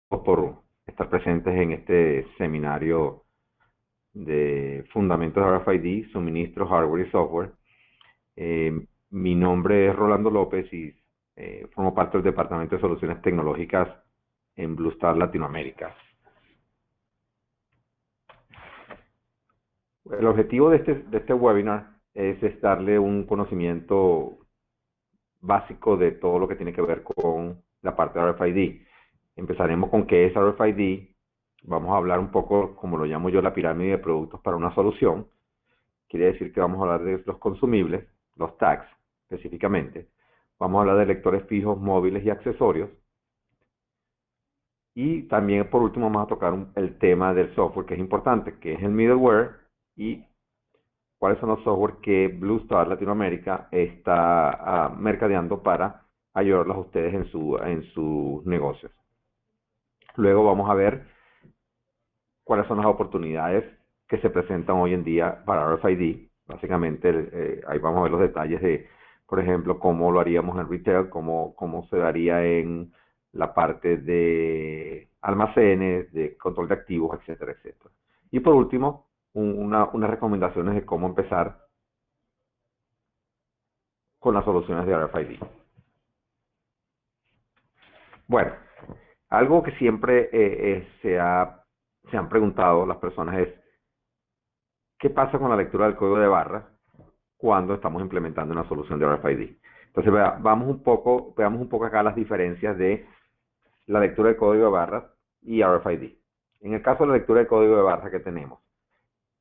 por estar presentes en este seminario de Fundamentos de RFID, Suministro, Hardware y Software. Mi nombre es Rolando López y formo parte del Departamento de Soluciones Tecnológicas en Blue Star Latinoamérica. El objetivo de este webinar es darle un conocimiento básico de todo lo que tiene que ver con la parte de RFID. Empezaremos con qué es RFID. Vamos a hablar un poco, como lo llamo yo, la pirámide de productos para una solución. Quiere decir que vamos a hablar de los consumibles, los tags específicamente. Vamos a hablar de lectores fijos, móviles y accesorios. Y también, por último, vamos a tocar el tema del software, que es importante, que es el middleware y cuáles son los software que Blue Star Latinoamérica está mercadeando para ayudarlos a ustedes en sus negocios. Luego vamos a ver cuáles son las oportunidades que se presentan hoy en día para RFID. Básicamente, ahí vamos a ver los detalles de, por ejemplo, cómo lo haríamos en retail, cómo se daría en la parte de almacenes, de control de activos, etcétera, etcétera. Y por último, unas recomendaciones de cómo empezar con las soluciones de RFID. Bueno, algo que siempre se han preguntado las personas es, ¿qué pasa con la lectura del código de barras cuando estamos implementando una solución de RFID? Entonces, veamos un poco acá las diferencias de la lectura del código de barras y RFID. En el caso de la lectura del código de barras que tenemos,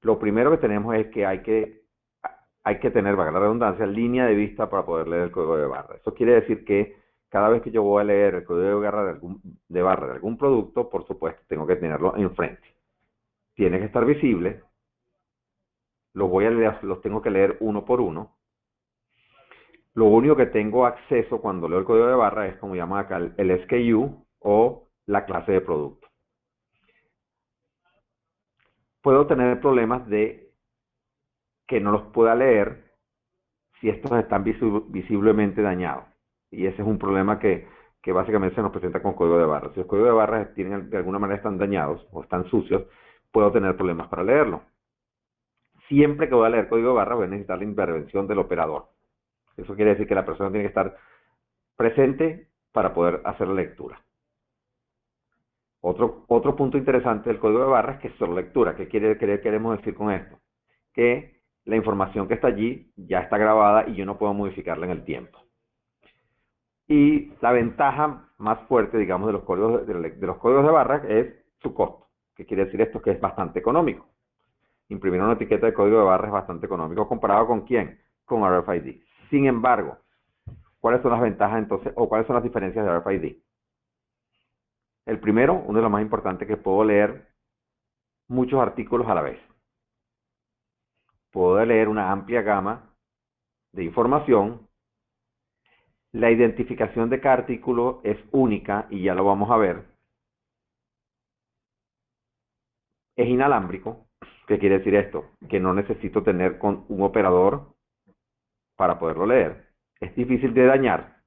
lo primero que tenemos es que hay que tener, valga la redundancia, línea de vista para poder leer el código de barra. Eso quiere decir que cada vez que yo voy a leer el código de barra de algún producto, por supuesto, tengo que tenerlo enfrente. Tiene que estar visible. Los tengo que leer uno por uno. Lo único que tengo acceso cuando leo el código de barra es, como llaman acá, el SKU o la clase de producto. Puedo tener problemas de que no los pueda leer si estos están visiblemente dañados. Y ese es un problema que básicamente se nos presenta con código de barras. Si los códigos de barras de alguna manera están dañados o están sucios, puedo tener problemas para leerlo. Siempre que voy a leer código de barra voy a necesitar la intervención del operador. Eso quiere decir que la persona tiene que estar presente para poder hacer la lectura. Otro punto interesante del código de barras es que es solo lectura. ¿Qué queremos decir con esto? Que la información que está allí ya está grabada y yo no puedo modificarla en el tiempo. Y la ventaja más fuerte, digamos, de los códigos de barras es su costo. ¿Qué quiere decir esto? Que es bastante económico. Imprimir una etiqueta de código de barras es bastante económico. ¿Comparado con quién? Con RFID. Sin embargo, ¿cuáles son las ventajas entonces, o cuáles son las diferencias de RFID? El primero, uno de los más importantes, que puedo leer muchos artículos a la vez. Puedo leer una amplia gama de información. La identificación de cada artículo es única y ya lo vamos a ver. Es inalámbrico. ¿Qué quiere decir esto? Que no necesito tener con un operador para poderlo leer. Es difícil de dañar.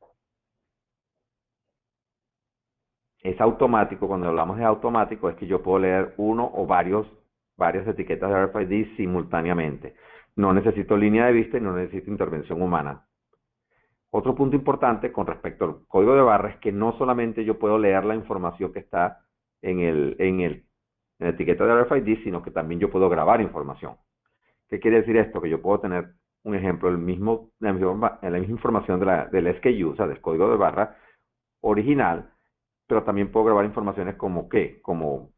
Es automático. Cuando hablamos de automático es que yo puedo leer uno o varias etiquetas de RFID simultáneamente. No necesito línea de vista y no necesito intervención humana. Otro punto importante con respecto al código de barra es que no solamente yo puedo leer la información que está en la etiqueta de RFID, sino que también yo puedo grabar información. ¿Qué quiere decir esto? Que yo puedo tener un ejemplo, la misma información del SKU, o sea, del código de barra original, pero también puedo grabar informaciones como ¿qué? Como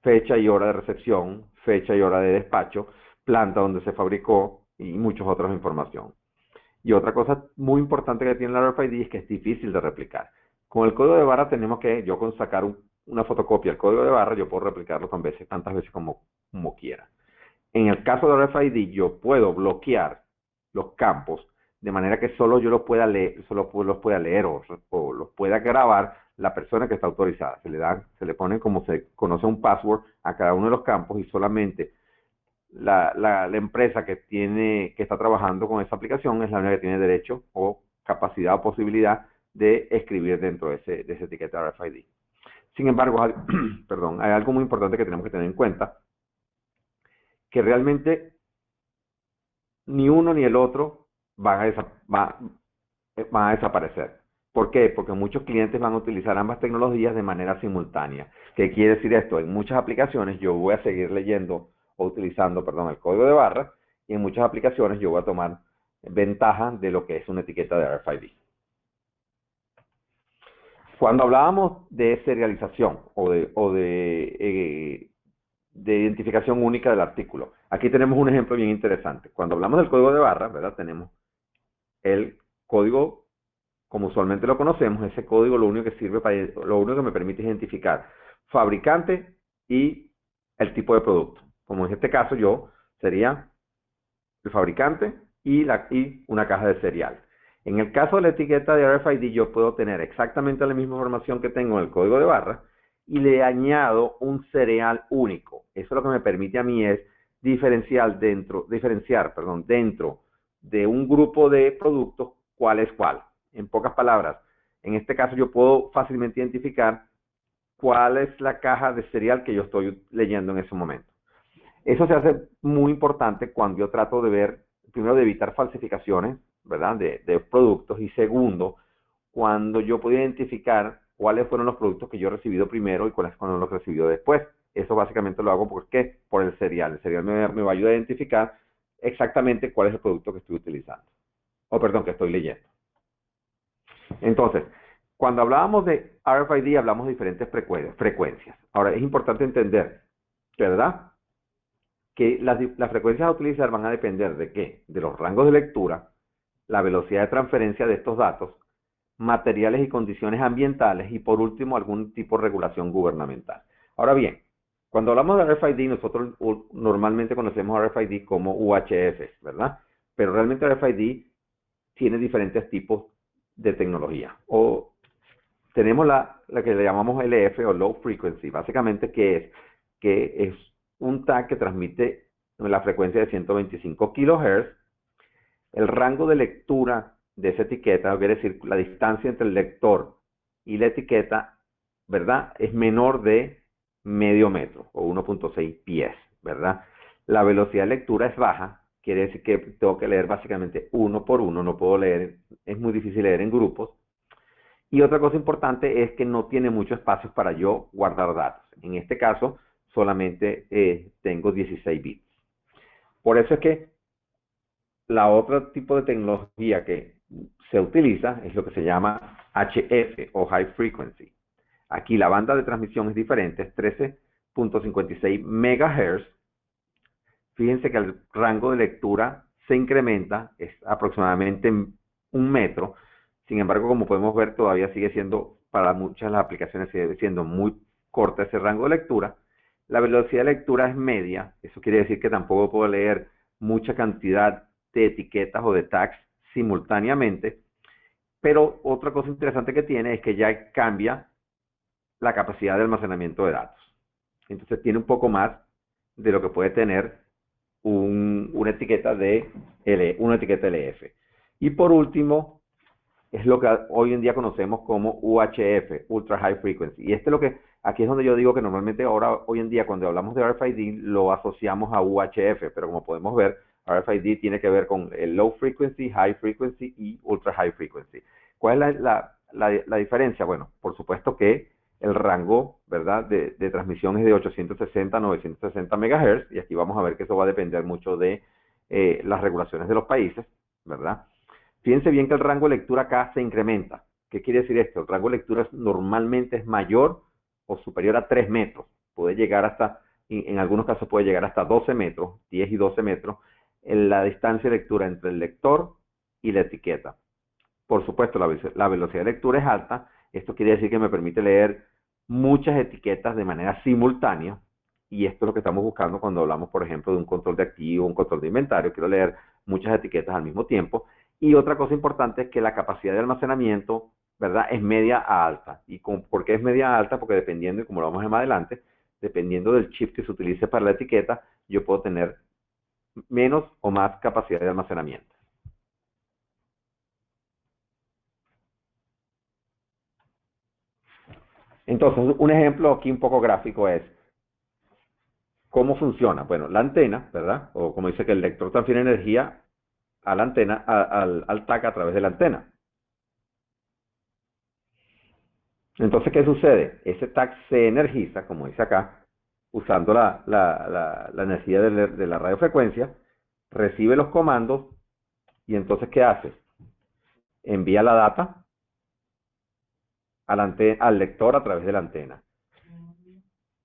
fecha y hora de recepción, fecha y hora de despacho, planta donde se fabricó y muchas otras información. Y otra cosa muy importante que tiene la RFID es que es difícil de replicar. Con el código de barra tenemos que, yo con sacar una fotocopia del código de barra, yo puedo replicarlo tantas veces como quiera. En el caso de RFID, yo puedo bloquear los campos de manera que solo yo los pueda leer, los pueda leer o los pueda grabar la persona que está autorizada. Se le pone como se conoce un password a cada uno de los campos y solamente la empresa que está trabajando con esa aplicación es la única que tiene derecho o capacidad o posibilidad de escribir dentro de esa etiqueta RFID. Sin embargo, perdón, hay algo muy importante que tenemos que tener en cuenta, que realmente ni uno ni el otro van a desaparecer. ¿Por qué? Porque muchos clientes van a utilizar ambas tecnologías de manera simultánea. ¿Qué quiere decir esto? En muchas aplicaciones yo voy a seguir leyendo o utilizando, perdón, el código de barra, y en muchas aplicaciones yo voy a tomar ventaja de lo que es una etiqueta de RFID. Cuando hablábamos de serialización de identificación única del artículo, aquí tenemos un ejemplo bien interesante. Cuando hablamos del código de barra, ¿verdad? Tenemos el código como usualmente lo conocemos. Ese código lo único que sirve lo único que me permite identificar fabricante y el tipo de producto. Como en este caso yo sería el fabricante y una caja de cereal. En el caso de la etiqueta de RFID, yo puedo tener exactamente la misma información que tengo en el código de barra y le añado un cereal único. Eso lo que me permite a mí es diferenciar dentro de un grupo de productos cuál es cuál. En pocas palabras, en este caso yo puedo fácilmente identificar cuál es la caja de cereal que yo estoy leyendo en ese momento. Eso se hace muy importante cuando yo trato de ver, primero, de evitar falsificaciones, ¿verdad? De productos, y segundo, cuando yo puedo identificar cuáles fueron los productos que yo he recibido primero y cuáles fueron los que he recibido después. Eso básicamente lo hago porque por el cereal. El cereal me va a ayudar a identificar exactamente cuál es el producto que estoy utilizando. O perdón, que estoy leyendo. Entonces, cuando hablábamos de RFID, hablamos de diferentes frecuencias. Ahora, es importante entender, ¿verdad?, que las frecuencias a utilizar van a depender de qué? De los rangos de lectura, la velocidad de transferencia de estos datos, materiales y condiciones ambientales y por último algún tipo de regulación gubernamental. Ahora bien, cuando hablamos de RFID, nosotros normalmente conocemos RFID como UHF, ¿verdad? Pero realmente RFID tiene diferentes tipos de tecnología. O tenemos la que le llamamos LF o Low Frequency, básicamente que es un tag que transmite la frecuencia de 125 kHz. El rango de lectura de esa etiqueta, quiere decir la distancia entre el lector y la etiqueta, ¿verdad?, es menor de medio metro o 1.6 pies, ¿verdad? La velocidad de lectura es baja, quiere decir que tengo que leer básicamente uno por uno, no puedo leer, es muy difícil leer en grupos. Y otra cosa importante es que no tiene mucho espacio para yo guardar datos. En este caso, solamente tengo 16 bits. Por eso es que la otro tipo de tecnología que se utiliza es lo que se llama HF o High Frequency. Aquí la banda de transmisión es diferente, es 13.56 MHz. Fíjense que el rango de lectura se incrementa, es aproximadamente 1 metro. Sin embargo, como podemos ver, todavía sigue siendo, para muchas de las aplicaciones, sigue siendo muy corta ese rango de lectura. La velocidad de lectura es media, eso quiere decir que tampoco puedo leer mucha cantidad de etiquetas o de tags simultáneamente, pero otra cosa interesante que tiene es que ya cambia la capacidad de almacenamiento de datos. Entonces tiene un poco más de lo que puede tener una etiqueta una etiqueta LF. Y por último, es lo que hoy en día conocemos como UHF, Ultra High Frequency. Y aquí es donde yo digo que normalmente hoy en día, cuando hablamos de RFID, lo asociamos a UHF, pero como podemos ver, RFID tiene que ver con el Low Frequency, High Frequency y Ultra High Frequency. ¿Cuál es la diferencia? Bueno, por supuesto que el rango, ¿verdad?, de transmisión es de 860 a 960 MHz, y aquí vamos a ver que eso va a depender mucho de las regulaciones de los países, ¿verdad? Fíjense bien que el rango de lectura acá se incrementa. ¿Qué quiere decir esto? El rango de lectura normalmente es mayor o superior a 3 metros. Puede llegar en algunos casos puede llegar hasta 12 metros, 10 y 12 metros, en la distancia de lectura entre el lector y la etiqueta. Por supuesto, la velocidad de lectura es alta. Esto quiere decir que me permite leer muchas etiquetas de manera simultánea. Y esto es lo que estamos buscando cuando hablamos, por ejemplo, de un control de activo, un control de inventario. Quiero leer muchas etiquetas al mismo tiempo. Y otra cosa importante es que la capacidad de almacenamiento, ¿verdad?, es media a alta. ¿Por qué es media a alta? Porque dependiendo, y como lo vamos a ver más adelante, dependiendo del chip que se utilice para la etiqueta, yo puedo tener menos o más capacidad de almacenamiento. Entonces, un ejemplo aquí un poco gráfico es cómo funciona. Bueno, la antena, ¿verdad? O como dice que el lector transfiere energía a la antena, al TAC a través de la antena. Entonces, ¿qué sucede? Ese TAC se energiza, como dice acá, usando la energía de la radiofrecuencia, recibe los comandos y entonces, ¿qué hace? Envía la data al lector a través de la antena.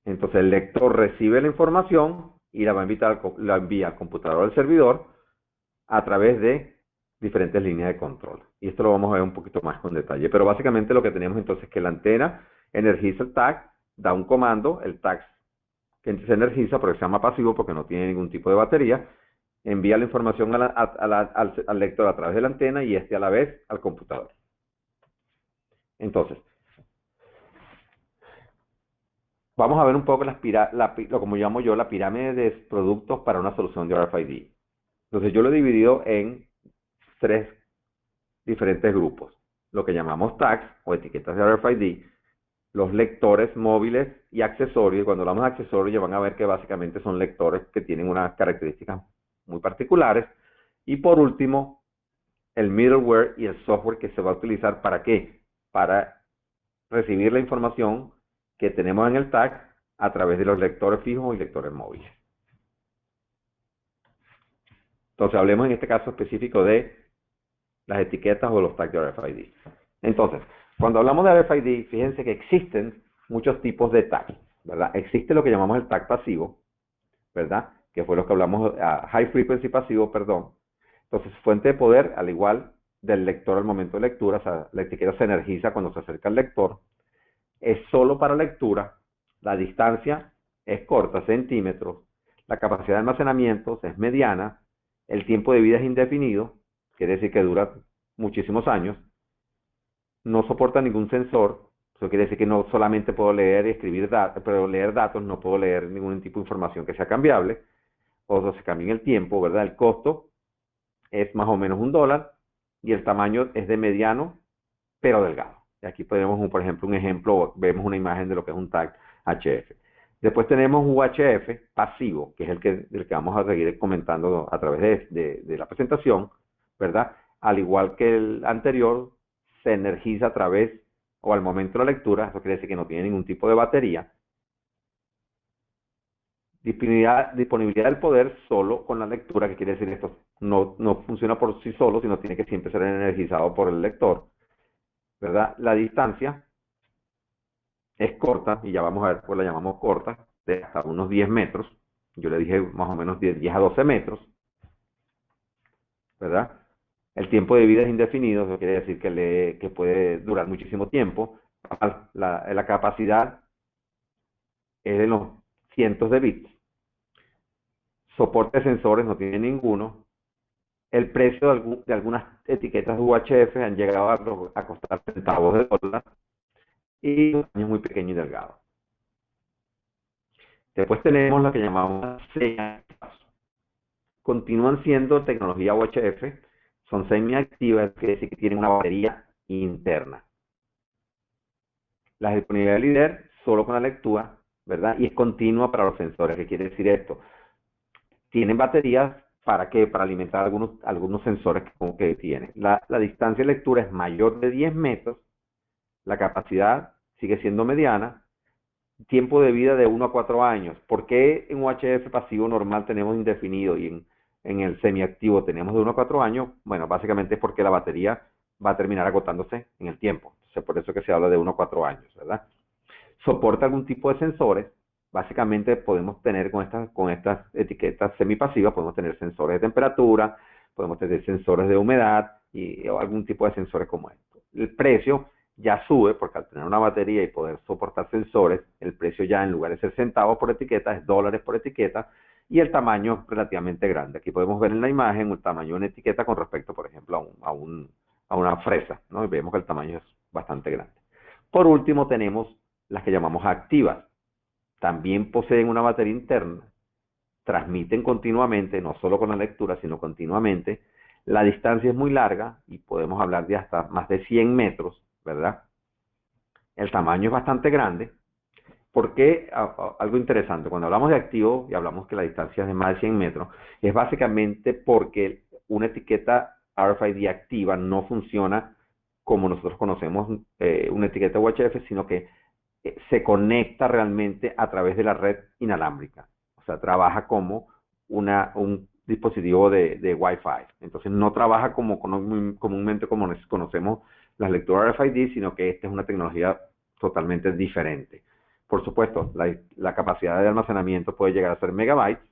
Entonces el lector recibe la información y la envía al computador o al servidor a través de diferentes líneas de control. Y esto lo vamos a ver un poquito más con detalle. Pero básicamente lo que tenemos entonces es que la antena energiza el tag, da un comando, el tag que se energiza, pero se llama pasivo porque no tiene ningún tipo de batería, envía la información al lector a través de la antena y este a la vez al computador. Entonces, vamos a ver un poco lo como llamo yo, la pirámide de productos para una solución de RFID. Entonces yo lo he dividido en tres diferentes grupos. Lo que llamamos tags o etiquetas de RFID, los lectores móviles y accesorios. Cuando hablamos de accesorios ya van a ver que básicamente son lectores que tienen unas características muy particulares. Y por último, el middleware y el software que se va a utilizar ¿para qué? Para recibir la información que tenemos en el tag a través de los lectores fijos y lectores móviles. Entonces hablemos en este caso específico de las etiquetas o los tags de RFID. Entonces, cuando hablamos de RFID, fíjense que existen muchos tipos de tags, ¿verdad? Existe lo que llamamos el tag pasivo, ¿verdad? Que fue lo que hablamos, high frequency pasivo, perdón. Entonces, fuente de poder, al igual del lector al momento de lectura, o sea, la etiqueta se energiza cuando se acerca al lector, es solo para lectura, la distancia es corta, centímetros, la capacidad de almacenamiento es mediana, el tiempo de vida es indefinido, quiere decir que dura muchísimos años, no soporta ningún sensor, eso quiere decir que no solamente puedo leer y escribir datos, pero leer datos no puedo leer ningún tipo de información que sea cambiable, o se cambie en el tiempo, ¿verdad? El costo es más o menos $1 y el tamaño es de mediano, pero delgado. Y aquí tenemos, por ejemplo, un ejemplo, vemos una imagen de lo que es un tag HF. Después tenemos un UHF pasivo, que es del que vamos a seguir comentando a través de la presentación, ¿verdad? Al igual que el anterior, se energiza a través o al momento de la lectura, eso quiere decir que no tiene ningún tipo de batería. Disponibilidad del poder solo con la lectura, que quiere decir esto no funciona por sí solo, sino tiene que siempre ser energizado por el lector, ¿verdad? La distancia es corta, y ya vamos a ver pues la llamamos corta, de hasta unos 10 metros. Yo le dije más o menos 10 a 12 metros, ¿verdad? El tiempo de vida es indefinido, eso quiere decir que puede durar muchísimo tiempo. La capacidad es de los cientos de bits. Soporte de sensores no tiene ninguno. El precio de algunas etiquetas UHF han llegado a costar centavos de dólar y un tamaño muy pequeño y delgado. Después tenemos lo que llamamos semiactivas. Continúan siendo tecnología UHF, son semiactivas, que decir que tienen una batería interna. La disponibilidad del líder solo con la lectura, ¿verdad? Y es continua para los sensores. ¿Qué quiere decir esto? Tienen baterías para qué? Para alimentar algunos sensores que tienen. La distancia de lectura es mayor de 10 metros, la capacidad sigue siendo mediana, tiempo de vida de 1 a 4 años. ¿Por qué en UHF pasivo normal tenemos indefinido y en el semiactivo tenemos de 1 a 4 años? Bueno, básicamente es porque la batería va a terminar agotándose en el tiempo. Entonces, por eso que se habla de 1 a 4 años, ¿verdad? Soporta algún tipo de sensores. Básicamente podemos tener con estas etiquetas semipasivas, podemos tener sensores de temperatura, podemos tener sensores de humedad o algún tipo de sensores como esto. El precio ya sube porque al tener una batería y poder soportar sensores, el precio ya en lugar de ser centavos por etiqueta es dólares por etiqueta y el tamaño es relativamente grande. Aquí podemos ver en la imagen el tamaño de una etiqueta con respecto, por ejemplo, a una fresa, ¿no? Y vemos que el tamaño es bastante grande. Por último tenemos las que llamamos activas. También poseen una batería interna, transmiten continuamente, no solo con la lectura, sino continuamente. La distancia es muy larga y podemos hablar de hasta más de 100 metros, ¿verdad? el tamaño es bastante grande. Porque algo interesante, cuando hablamos de activo y hablamos que la distancia es de más de 100 metros, es básicamente porque una etiqueta RFID activa no funciona como nosotros conocemos una etiqueta UHF, sino que se conecta realmente a través de la red inalámbrica. O sea, trabaja como un dispositivo de Wi-Fi. Entonces, no trabaja como comúnmente como conocemos las lecturas RFID, sino que esta es una tecnología totalmente diferente. Por supuesto, la capacidad de almacenamiento puede llegar a ser megabytes.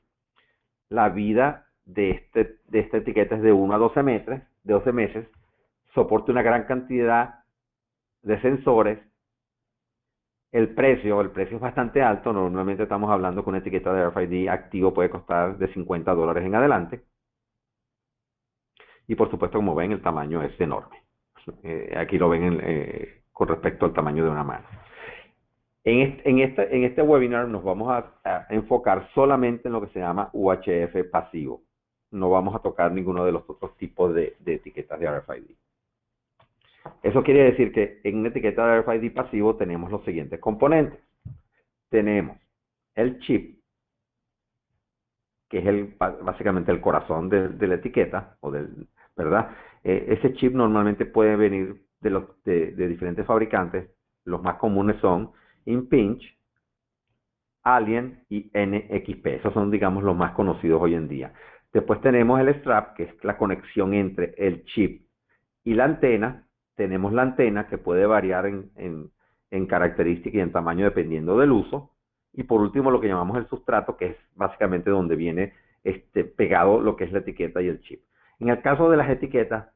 La vida de esta etiqueta es de 1 a 12 meses. Soporta una gran cantidad de sensores. El precio es bastante alto. Normalmente estamos hablando que una etiqueta de RFID activo puede costar de $50 en adelante. Y por supuesto, como ven, el tamaño es enorme. Aquí lo ven con respecto al tamaño de una mano. En este webinar nos vamos a enfocar solamente en lo que se llama UHF pasivo. No vamos a tocar ninguno de los otros tipos de etiquetas de RFID. Eso quiere decir que en una etiqueta de RFID pasivo tenemos los siguientes componentes. Tenemos el chip, que es básicamente el corazón de la etiqueta, ¿verdad? Ese chip normalmente puede venir de diferentes fabricantes. Los más comunes son Impinj, Alien y NXP. Esos son, digamos, los más conocidos hoy en día. Después tenemos el strap, que es la conexión entre el chip y la antena. Tenemos la antena, que puede variar en características y en tamaño dependiendo del uso. Y por último, lo que llamamos el sustrato, que es básicamente donde viene pegado lo que es la etiqueta y el chip. En el caso de las etiquetas,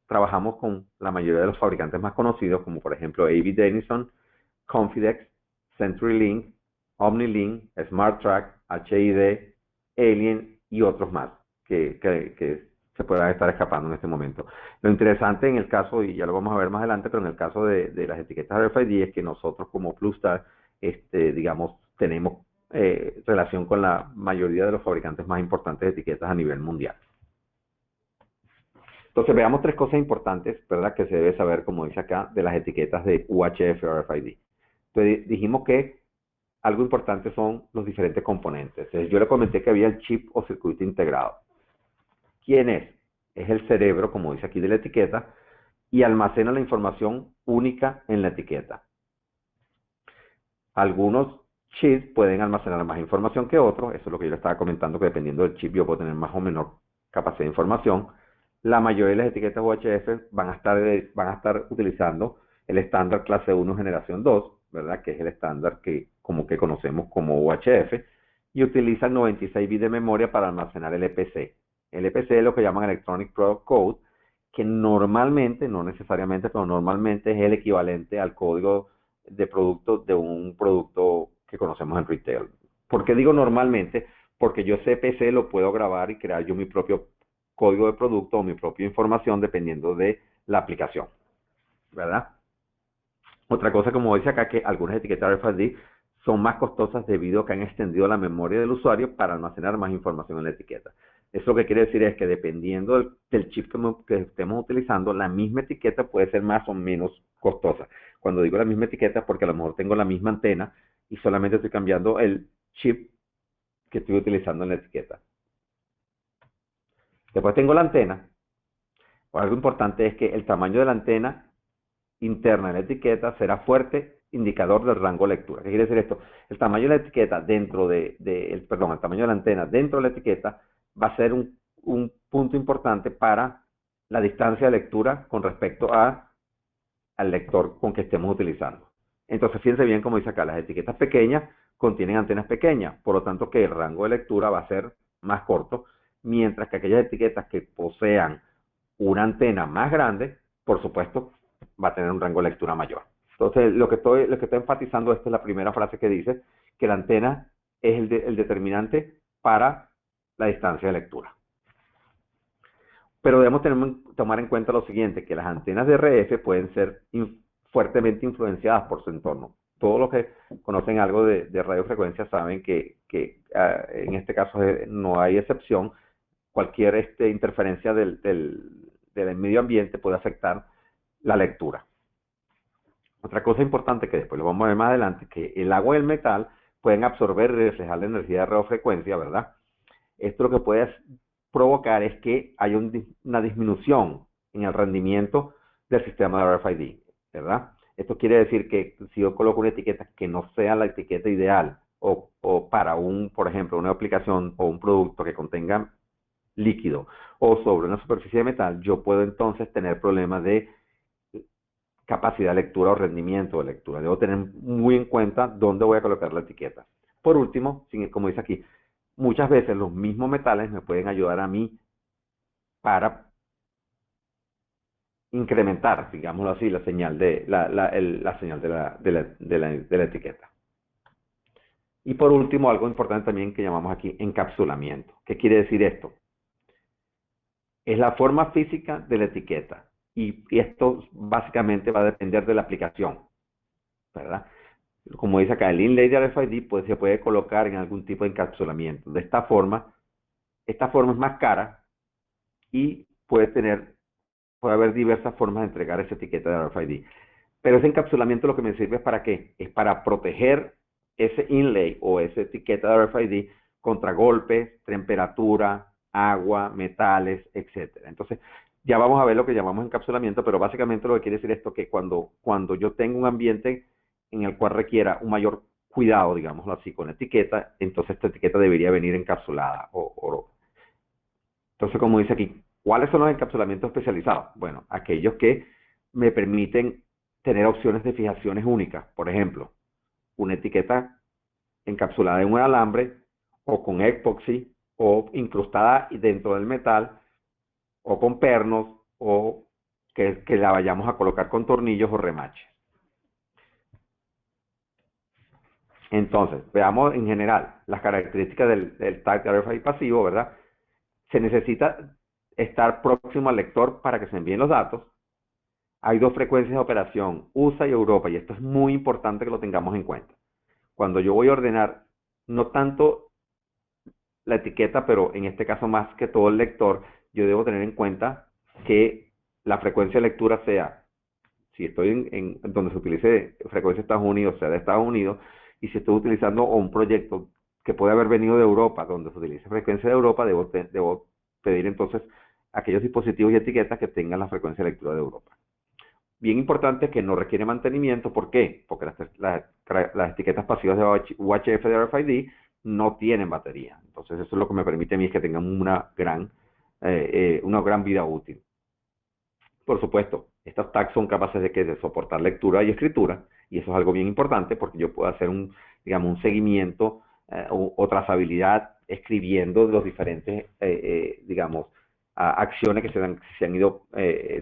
trabajamos con la mayoría de los fabricantes más conocidos, como por ejemplo A.B. Dennison, Confidex, CenturyLink, OmniLink, SmartTrack, HID, Alien y otros más que se puedan estar escapando en este momento. Lo interesante en el caso, y ya lo vamos a ver más adelante, pero en el caso de las etiquetas RFID es que nosotros como Plustar, digamos, tenemos relación con la mayoría de los fabricantes más importantes de etiquetas a nivel mundial. Entonces veamos tres cosas importantes, ¿verdad?, que se debe saber, como dice acá, de las etiquetas de UHF RFID. Entonces dijimos que algo importante son los diferentes componentes. Entonces, yo le comenté que había el chip o circuito integrado. ¿Quién es? Es el cerebro, como dice aquí de la etiqueta, y almacena la información única en la etiqueta. Algunos chips pueden almacenar más información que otros. Eso es lo que yo le estaba comentando, que dependiendo del chip yo puedo tener más o menor capacidad de información. La mayoría de las etiquetas UHF van a estar utilizando el estándar clase 1 generación 2, ¿verdad?, que es el estándar que conocemos como UHF, y utilizan 96 bits de memoria para almacenar el EPC. El EPC es lo que llaman Electronic Product Code, que normalmente, no necesariamente, pero normalmente es el equivalente al código de producto de un producto que conocemos en retail. ¿Por qué digo normalmente? Porque yo ese EPC lo puedo grabar y crear yo mi propio código de producto o mi propia información dependiendo de la aplicación, ¿verdad? Otra cosa, como dice acá, que algunas etiquetas RFID son más costosas debido a que han extendido la memoria del usuario para almacenar más información en la etiqueta. Eso lo que quiere decir es que dependiendo del chip que estemos utilizando, la misma etiqueta puede ser más o menos costosa. Cuando digo la misma etiqueta es porque a lo mejor tengo la misma antena y solamente estoy cambiando el chip que estoy utilizando en la etiqueta. Después tengo la antena. Algo importante es que el tamaño de la antena interna en la etiqueta será fuerte indicador del rango de lectura. ¿Qué quiere decir esto? El tamaño de la etiqueta el tamaño de la antena dentro de la etiqueta va a ser un punto importante para la distancia de lectura con respecto al lector con que estemos utilizando. Entonces, fíjense bien como dice acá, las etiquetas pequeñas contienen antenas pequeñas, por lo tanto que el rango de lectura va a ser más corto, mientras que aquellas etiquetas que posean una antena más grande, por supuesto, va a tener un rango de lectura mayor. Entonces, lo que estoy enfatizando, esta es la primera frase que dice, que la antena es el determinante para la distancia de lectura. Pero debemos tomar en cuenta lo siguiente, que las antenas de RF pueden ser fuertemente influenciadas por su entorno. Todos los que conocen algo de radiofrecuencia saben que en este caso no hay excepción. Cualquier interferencia del medio ambiente puede afectar la lectura. Otra cosa importante que después lo vamos a ver más adelante, que el agua y el metal pueden absorber y reflejar la energía de radiofrecuencia, ¿verdad? Esto lo que puede provocar es que haya una disminución en el rendimiento del sistema de RFID, ¿verdad? Esto quiere decir que si yo coloco una etiqueta que no sea la etiqueta ideal o para por ejemplo, una aplicación o un producto que contenga líquido o sobre una superficie de metal, yo puedo entonces tener problemas de capacidad de lectura o rendimiento de lectura. Debo tener muy en cuenta dónde voy a colocar la etiqueta. Por último, como dice aquí, muchas veces los mismos metales me pueden ayudar a mí para incrementar, digámoslo así, la señal la señal de la etiqueta. Y por último, algo importante también que llamamos aquí encapsulamiento. ¿Qué quiere decir esto? Es la forma física de la etiqueta. Y esto básicamente va a depender de la aplicación, ¿verdad? Como dice acá, el inlay de RFID pues, se puede colocar en algún tipo de encapsulamiento. De esta forma es más cara y puede haber diversas formas de entregar esa etiqueta de RFID. Pero ese encapsulamiento lo que me sirve es para qué? Es para proteger ese inlay o esa etiqueta de RFID contra golpes, temperatura, agua, metales, etcétera. Entonces, ya vamos a ver lo que llamamos encapsulamiento, pero básicamente lo que quiere decir esto que cuando yo tengo un ambiente en el cual requiera un mayor cuidado, digámoslo así, con la etiqueta, entonces esta etiqueta debería venir encapsulada. Entonces, como dice aquí, ¿cuáles son los encapsulamientos especializados? Bueno, aquellos que me permiten tener opciones de fijaciones únicas. Por ejemplo, una etiqueta encapsulada en un alambre o con epoxi o incrustada dentro del metal o con pernos o que la vayamos a colocar con tornillos o remaches. Entonces, veamos en general las características del tag de RFID pasivo, ¿verdad? Se necesita estar próximo al lector para que se envíen los datos. Hay dos frecuencias de operación, USA y Europa, y esto es muy importante que lo tengamos en cuenta. Cuando yo voy a ordenar, no tanto la etiqueta, pero en este caso más que todo el lector, yo debo tener en cuenta que la frecuencia de lectura sea, si estoy en donde se utilice frecuencia de Estados Unidos, sea de Estados Unidos, y si estoy utilizando un proyecto que puede haber venido de Europa, donde se utilice frecuencia de Europa, debo pedir entonces aquellos dispositivos y etiquetas que tengan la frecuencia de lectura de Europa. Bien importante que no requiere mantenimiento. ¿Por qué? Porque las etiquetas pasivas de UHF de RFID no tienen batería. Entonces eso es lo que me permite a mí es que tengan una gran vida útil. Por supuesto, estas tags son capaces de soportar lectura y escritura, y eso es algo bien importante porque yo puedo hacer digamos, un seguimiento o trazabilidad escribiendo los diferentes, digamos, acciones que se han ido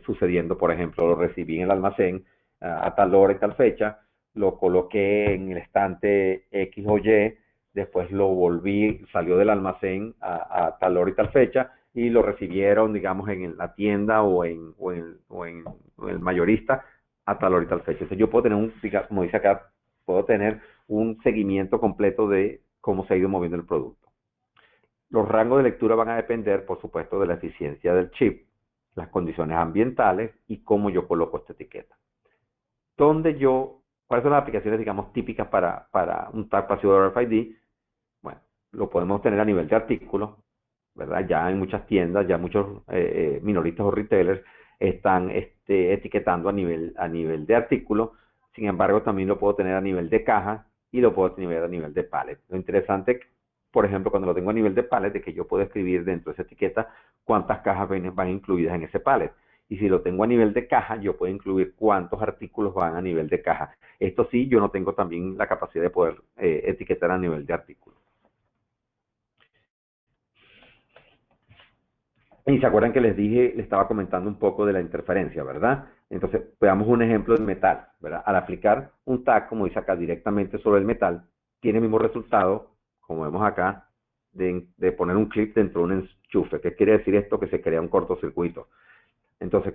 sucediendo. Por ejemplo, lo recibí en el almacén a tal hora y tal fecha, lo coloqué en el estante X o Y, después lo volví, salió del almacén a tal hora y tal fecha, y lo recibieron, digamos, en la tienda o en el mayorista a tal hora y tal fecha. Entonces yo puedo tener como dice acá, puedo tener un seguimiento completo de cómo se ha ido moviendo el producto. Los rangos de lectura van a depender, por supuesto, de la eficiencia del chip, las condiciones ambientales y cómo yo coloco esta etiqueta. ¿Cuáles son las aplicaciones, digamos, típicas para un tag pasivo de RFID? Bueno, lo podemos tener a nivel de artículos, ¿verdad? Ya en muchas tiendas, ya muchos minoristas o retailers están etiquetando a nivel de artículo. Sin embargo, también lo puedo tener a nivel de caja y lo puedo tener a nivel de pallet. Lo interesante, por ejemplo, cuando lo tengo a nivel de pallet, es que yo puedo escribir dentro de esa etiqueta cuántas cajas van incluidas en ese pallet. Y si lo tengo a nivel de caja, yo puedo incluir cuántos artículos van a nivel de caja. Esto sí, yo no tengo también la capacidad de poder etiquetar a nivel de artículo. Y se acuerdan que les estaba comentando un poco de la interferencia, ¿verdad? Entonces, veamos un ejemplo de metal, ¿verdad? Al aplicar un tag, como dice acá, directamente sobre el metal, tiene el mismo resultado, como vemos acá, de poner un clip dentro de un enchufe. ¿Qué quiere decir esto? Que se crea un cortocircuito. Entonces,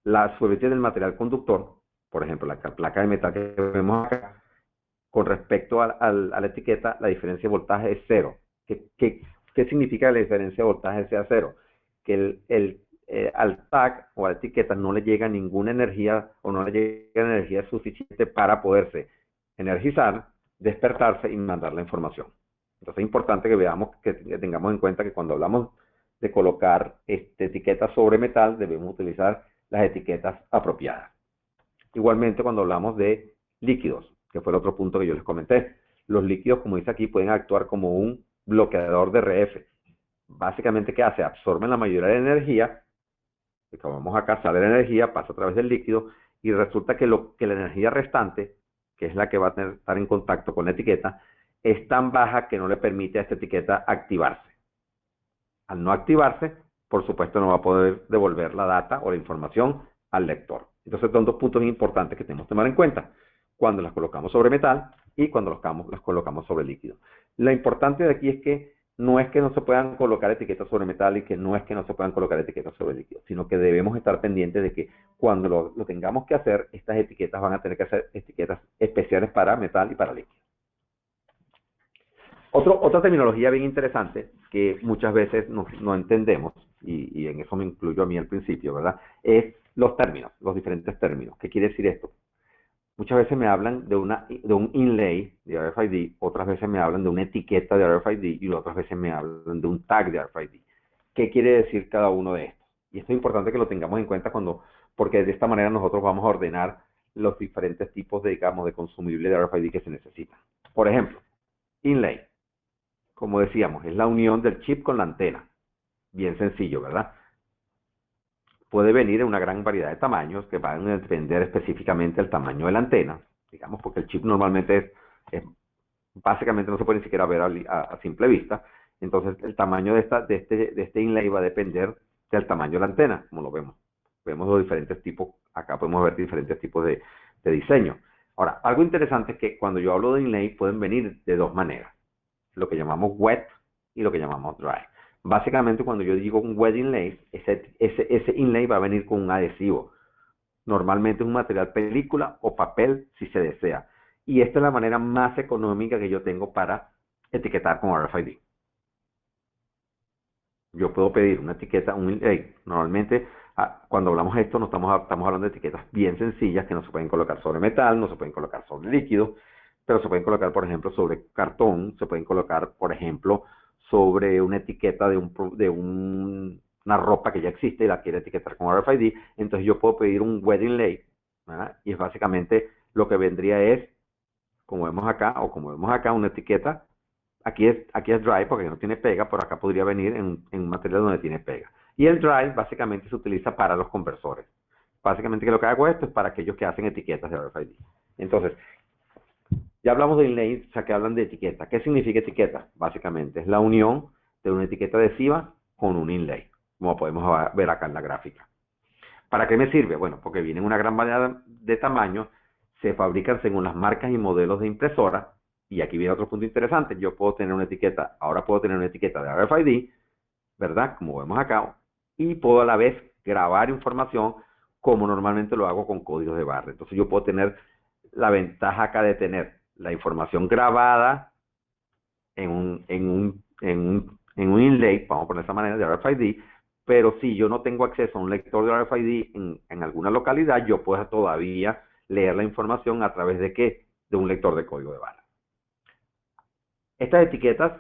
la superficie del material conductor, por ejemplo, la placa de metal que vemos acá, con respecto a la etiqueta, la diferencia de voltaje es cero. ¿Qué significa que la diferencia de voltaje sea cero? Que al tag o a la etiqueta no le llega ninguna energía o no le llega energía suficiente para poderse energizar, despertarse y mandar la información. Entonces es importante que veamos, que tengamos en cuenta que cuando hablamos de colocar etiquetas sobre metal, debemos utilizar las etiquetas apropiadas. Igualmente cuando hablamos de líquidos, que fue el otro punto que yo les comenté. Los líquidos, como dice aquí, pueden actuar como un bloqueador de RF. Básicamente, ¿qué hace? Absorben la mayoría de la energía, y como vamos acá, sale la energía, pasa a través del líquido, y resulta que la energía restante, que es la que va a estar en contacto con la etiqueta, es tan baja que no le permite a esta etiqueta activarse. Al no activarse, por supuesto, no va a poder devolver la data o la información al lector. Entonces, son dos puntos importantes que tenemos que tomar en cuenta cuando las colocamos sobre metal y cuando las colocamos sobre líquido. Lo importante de aquí es que no es que no se puedan colocar etiquetas sobre metal y que no es que no se puedan colocar etiquetas sobre líquido, sino que debemos estar pendientes de que cuando lo tengamos que hacer, estas etiquetas van a tener que ser etiquetas especiales para metal y para líquido. Otra terminología bien interesante que muchas veces no entendemos, y en eso me incluyo a mí al principio, ¿verdad? Es los términos, los diferentes términos. ¿Qué quiere decir esto? Muchas veces me hablan de un inlay de RFID, otras veces me hablan de una etiqueta de RFID y otras veces me hablan de un tag de RFID. ¿Qué quiere decir cada uno de estos? Y esto es importante que lo tengamos en cuenta porque de esta manera nosotros vamos a ordenar los diferentes tipos de, digamos, de consumible de RFID que se necesitan. Por ejemplo, inlay, como decíamos, es la unión del chip con la antena. Bien sencillo, ¿verdad? Puede venir en una gran variedad de tamaños que van a depender específicamente del tamaño de la antena, digamos, porque el chip normalmente básicamente no se puede ni siquiera ver a simple vista. Entonces, el tamaño de este inlay va a depender del tamaño de la antena, como lo vemos. Vemos los diferentes tipos, acá podemos ver diferentes tipos de diseño. Ahora, algo interesante es que cuando yo hablo de inlay pueden venir de dos maneras, lo que llamamos wet y lo que llamamos dry. Básicamente, cuando yo digo un wet inlay, ese inlay va a venir con un adhesivo. Normalmente es un material película o papel, si se desea. Y esta es la manera más económica que yo tengo para etiquetar con RFID. Yo puedo pedir una etiqueta, un inlay. Normalmente, cuando hablamos de esto, no estamos hablando de etiquetas bien sencillas que no se pueden colocar sobre metal, no se pueden colocar sobre líquido, pero se pueden colocar, por ejemplo, sobre cartón, se pueden colocar, por ejemplo, sobre una etiqueta de una ropa que ya existe y la quiere etiquetar con RFID. Entonces yo puedo pedir un wet inlay, ¿verdad? Y es básicamente lo que vendría es, como vemos acá, una etiqueta. Aquí es dry porque no tiene pega, pero acá podría venir en un material donde tiene pega. Y el dry básicamente se utiliza para los conversores. Básicamente que lo que hago esto es para aquellos que hacen etiquetas de RFID. Entonces, ya hablamos de inlay, o sea que hablan de etiqueta. ¿Qué significa etiqueta? Básicamente es la unión de una etiqueta adhesiva con un inlay, como podemos ver acá en la gráfica. ¿Para qué me sirve? Bueno, porque vienen una gran variedad de tamaños, se fabrican según las marcas y modelos de impresora, y aquí viene otro punto interesante, yo puedo tener una etiqueta, ahora puedo tener una etiqueta de RFID, ¿verdad? Como vemos acá, y puedo a la vez grabar información como normalmente lo hago con códigos de barra. Entonces yo puedo tener la ventaja acá de tener la información grabada en un inlay, vamos a poner de esa manera, de RFID, pero si yo no tengo acceso a un lector de RFID en alguna localidad, yo puedo todavía leer la información a través de ¿qué? De un lector de código de barra. Estas etiquetas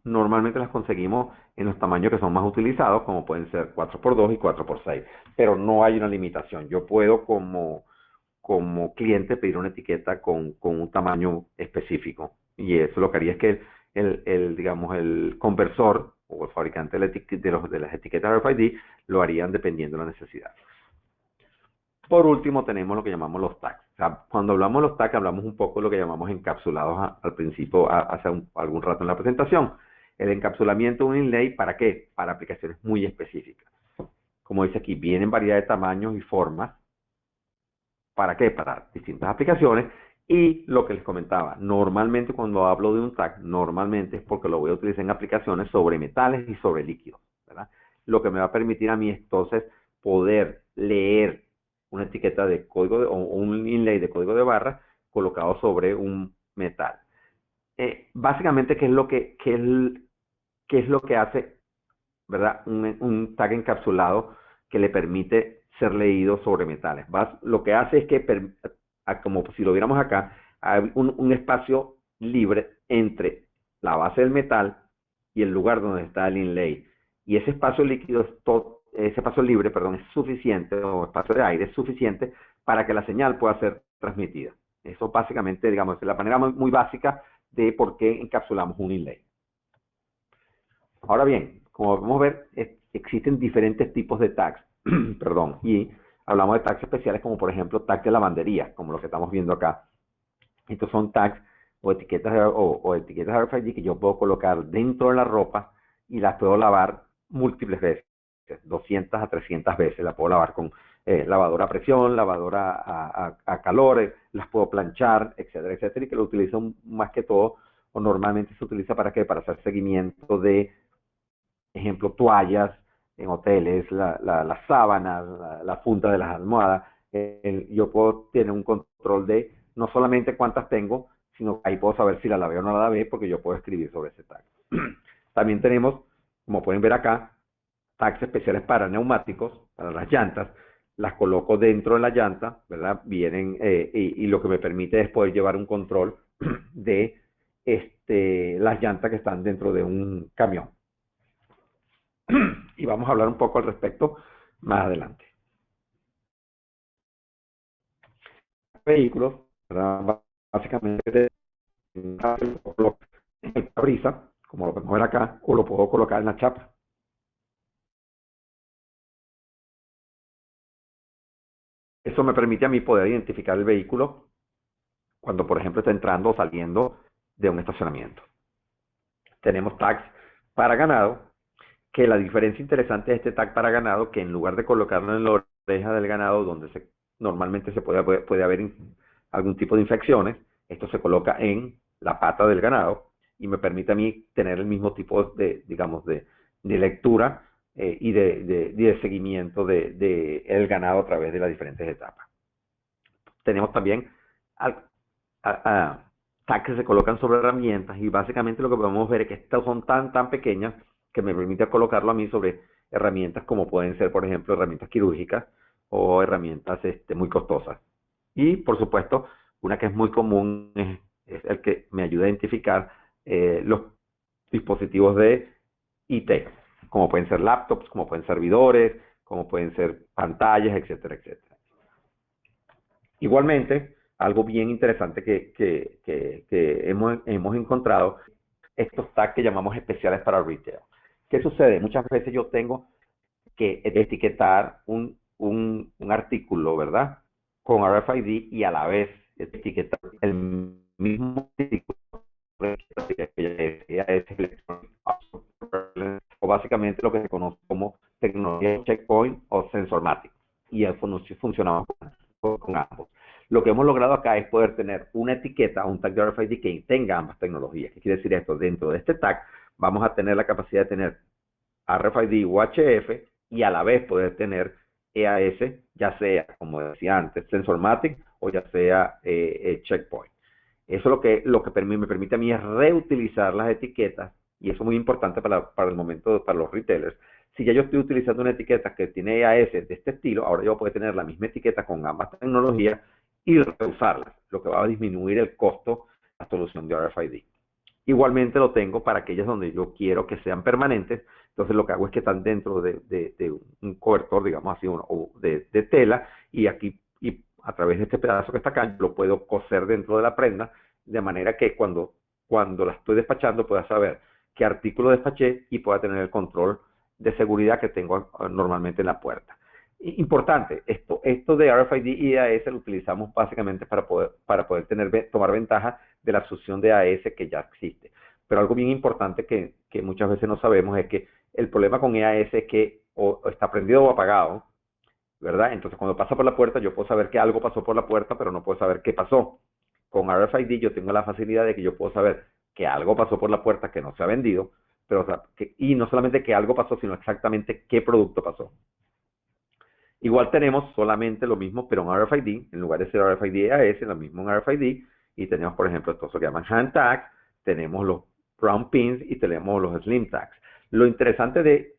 normalmente las conseguimos en los tamaños que son más utilizados, como pueden ser 4x2 y 4x6, pero no hay una limitación. Yo puedo como cliente pedir una etiqueta con un tamaño específico. Y eso lo que haría es que digamos, el conversor o el fabricante de las etiquetas RFID lo harían dependiendo de la necesidad. Por último, tenemos lo que llamamos los tags. O sea, cuando hablamos de los tags, hablamos un poco de lo que llamamos encapsulados al principio, hace algún rato en la presentación. El encapsulamiento de un inlay, ¿para qué? Para aplicaciones muy específicas. Como dice aquí, vienen variedad de tamaños y formas. ¿Para qué? Para distintas aplicaciones. Y lo que les comentaba, normalmente cuando hablo de un tag, normalmente es porque lo voy a utilizar en aplicaciones sobre metales y sobre líquidos, ¿verdad? Lo que me va a permitir a mí entonces poder leer una etiqueta de código o un inlay de código de barra colocado sobre un metal. Básicamente, ¿qué es lo que hace, ¿verdad? Un tag encapsulado que le permite ser leído sobre metales. Lo que hace es que, como si lo viéramos acá, hay un espacio libre entre la base del metal y el lugar donde está el inlay. Y ese espacio líquido, ese espacio libre, perdón, es suficiente, o espacio de aire es suficiente para que la señal pueda ser transmitida. Eso básicamente, digamos, es la manera muy básica de por qué encapsulamos un inlay. Ahora bien, como podemos ver, existen diferentes tipos de tags, perdón, y hablamos de tags especiales como por ejemplo tags de lavandería, como lo que estamos viendo acá. Estos son tags o etiquetas etiquetas RFID que yo puedo colocar dentro de la ropa y las puedo lavar múltiples veces, 200 a 300 veces. La puedo lavar con lavadora a presión, lavadora a calor, las puedo planchar, etcétera, etcétera, y que lo utilizo más que todo, o normalmente se utiliza para qué, para hacer seguimiento de, ejemplo, toallas en hoteles, las sábanas, la funda de las almohadas. Yo puedo tener un control de no solamente cuántas tengo, sino que ahí puedo saber si la lavé o no la lavé, porque yo puedo escribir sobre ese tag. También tenemos, como pueden ver acá, tags especiales para neumáticos, para las llantas. Las coloco dentro de la llanta, ¿verdad? Vienen, y lo que me permite es poder llevar un control de las llantas que están dentro de un camión. Y vamos a hablar un poco al respecto más adelante. Vehículos, ¿verdad? Básicamente en el parabrisas, como lo podemos ver acá, o lo puedo colocar en la chapa. Eso me permite a mí poder identificar el vehículo cuando, por ejemplo, está entrando o saliendo de un estacionamiento. Tenemos tags para ganado, que la diferencia interesante de este tag para ganado, que en lugar de colocarlo en la oreja del ganado, donde normalmente puede haber algún tipo de infecciones, esto se coloca en la pata del ganado y me permite a mí tener el mismo tipo de, digamos, de lectura y de seguimiento del ganado a través de las diferentes etapas. Tenemos también tags que se colocan sobre herramientas y básicamente lo que podemos ver es que estas son tan pequeñas que me permite colocarlo a mí sobre herramientas como pueden ser, por ejemplo, herramientas quirúrgicas o herramientas muy costosas. Y, por supuesto, una que es muy común es el que me ayuda a identificar los dispositivos de IT, como pueden ser laptops, como pueden ser servidores, como pueden ser pantallas, etcétera, etcétera. Igualmente, algo bien interesante que hemos encontrado, estos tags que llamamos especiales para retail. ¿Qué sucede? Muchas veces yo tengo que etiquetar un artículo, ¿verdad? Con RFID y a la vez etiquetar el mismo artículo o básicamente lo que se conoce como tecnología checkpoint o sensormatic. Y eso funcionaba con ambos. Lo que hemos logrado acá es poder tener una etiqueta, un tag de RFID que tenga ambas tecnologías. ¿Qué quiere decir esto? Dentro de este tag vamos a tener la capacidad de tener RFID UHF y a la vez poder tener EAS, ya sea, como decía antes, sensormatic o ya sea checkpoint. Eso lo que me permite a mí es reutilizar las etiquetas, y eso es muy importante para el momento, para los retailers. Si ya yo estoy utilizando una etiqueta que tiene EAS de este estilo, ahora yo voy a tener la misma etiqueta con ambas tecnologías y reusarlas, lo que va a disminuir el costo de la solución de RFID. Igualmente lo tengo para aquellas donde yo quiero que sean permanentes, entonces lo que hago es que están dentro de un cobertor, digamos así, o de tela, y aquí, y a través de este pedazo que está acá, lo puedo coser dentro de la prenda, de manera que cuando la estoy despachando pueda saber qué artículo despaché y pueda tener el control de seguridad que tengo normalmente en la puerta. Importante, esto de RFID y EAS lo utilizamos básicamente para poder tomar ventaja de la solución de AES que ya existe. Pero algo bien importante que muchas veces no sabemos es que el problema con EAS es que o está prendido o apagado, ¿verdad? Entonces cuando pasa por la puerta yo puedo saber que algo pasó por la puerta, pero no puedo saber qué pasó. Con RFID yo tengo la facilidad de que yo puedo saber que algo pasó por la puerta que no se ha vendido, pero, o sea, y no solamente que algo pasó, sino exactamente qué producto pasó. Igual tenemos solamente lo mismo, pero en RFID, en lugar de ser RFID EAS, lo mismo en RFID, y tenemos, por ejemplo, estos que llaman hand tags, tenemos los brown pins y tenemos los slim tags. Lo interesante del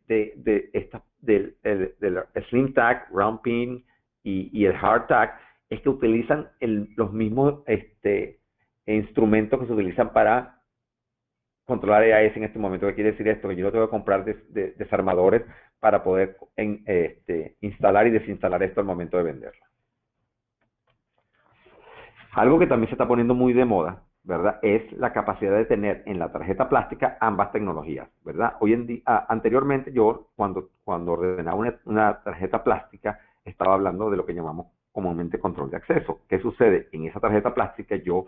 Slim Tag, Round Pin y el Hard Tag es que utilizan los mismos instrumentos que se utilizan para controlar EAS en este momento. ¿Qué quiere decir esto? Que yo no tengo que comprar desarmadores para poder instalar y desinstalar esto al momento de venderlo. Algo que también se está poniendo muy de moda, ¿verdad? Es la capacidad de tener en la tarjeta plástica ambas tecnologías, ¿verdad? Hoy en día, anteriormente yo, cuando ordenaba una tarjeta plástica, estaba hablando de lo que llamamos comúnmente control de acceso. ¿Qué sucede? En esa tarjeta plástica yo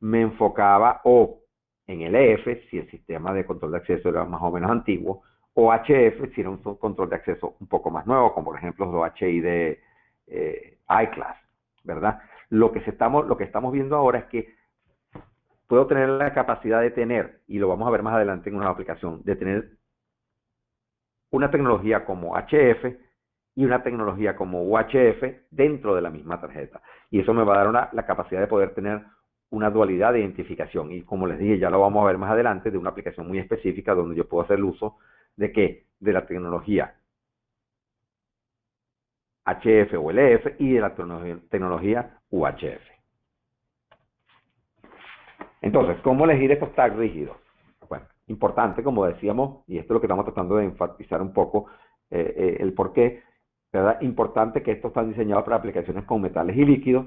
me enfocaba o en LF, si el sistema de control de acceso era más o menos antiguo, o HF, si era un control de acceso un poco más nuevo, como por ejemplo los HI de iClass, ¿verdad? Lo que estamos viendo ahora es que puedo tener la capacidad de tener, y lo vamos a ver más adelante en una aplicación, de tener una tecnología como HF y una tecnología como UHF dentro de la misma tarjeta. Y eso me va a dar la capacidad de poder tener una dualidad de identificación. Y como les dije, ya lo vamos a ver más adelante, de una aplicación muy específica donde yo puedo hacer el uso de de la tecnología HF o LF y de la tecnología UHF. Entonces, ¿cómo elegir estos tags rígidos? Bueno, importante, como decíamos, y esto es lo que estamos tratando de enfatizar un poco, el por qué, ¿verdad? Importante que estos están diseñados para aplicaciones con metales y líquidos,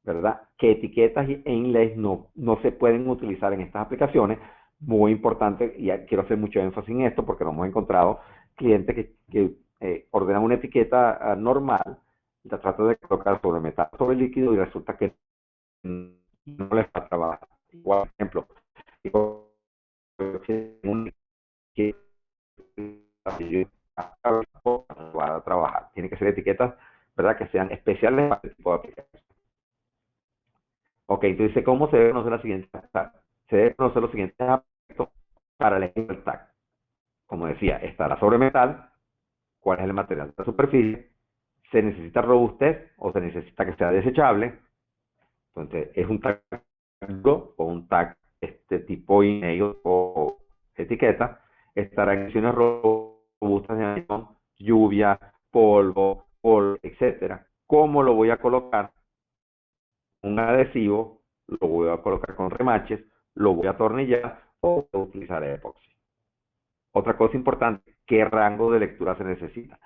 ¿verdad? Que etiquetas e inlays no se pueden utilizar en estas aplicaciones. Muy importante, y quiero hacer mucho énfasis en esto porque lo hemos encontrado clientes que ordenan una etiqueta normal, y la tratan de colocar sobre metal, sobre líquido, y resulta que no les va a trabajar. Igual, por ejemplo, que va a trabajar. Tiene que ser etiquetas, ¿verdad? Que sean especiales para este tipo de aplicaciones. Ok, entonces, ¿cómo se debe conocer la siguiente? Se debe conocer los siguientes aspectos para elegir el tag. Como decía, está la sobre metal, cuál es el material de la superficie, se necesita robustez o se necesita que sea desechable. Entonces, es un tag o un tag tipo email o etiqueta. Estará en condiciones robustas de lluvia, polvo, etcétera. ¿Cómo lo voy a colocar? Un adhesivo, lo voy a colocar con remaches, lo voy a atornillar o voy a utilizar epoxi. Otra cosa importante, ¿qué rango de lectura se necesita?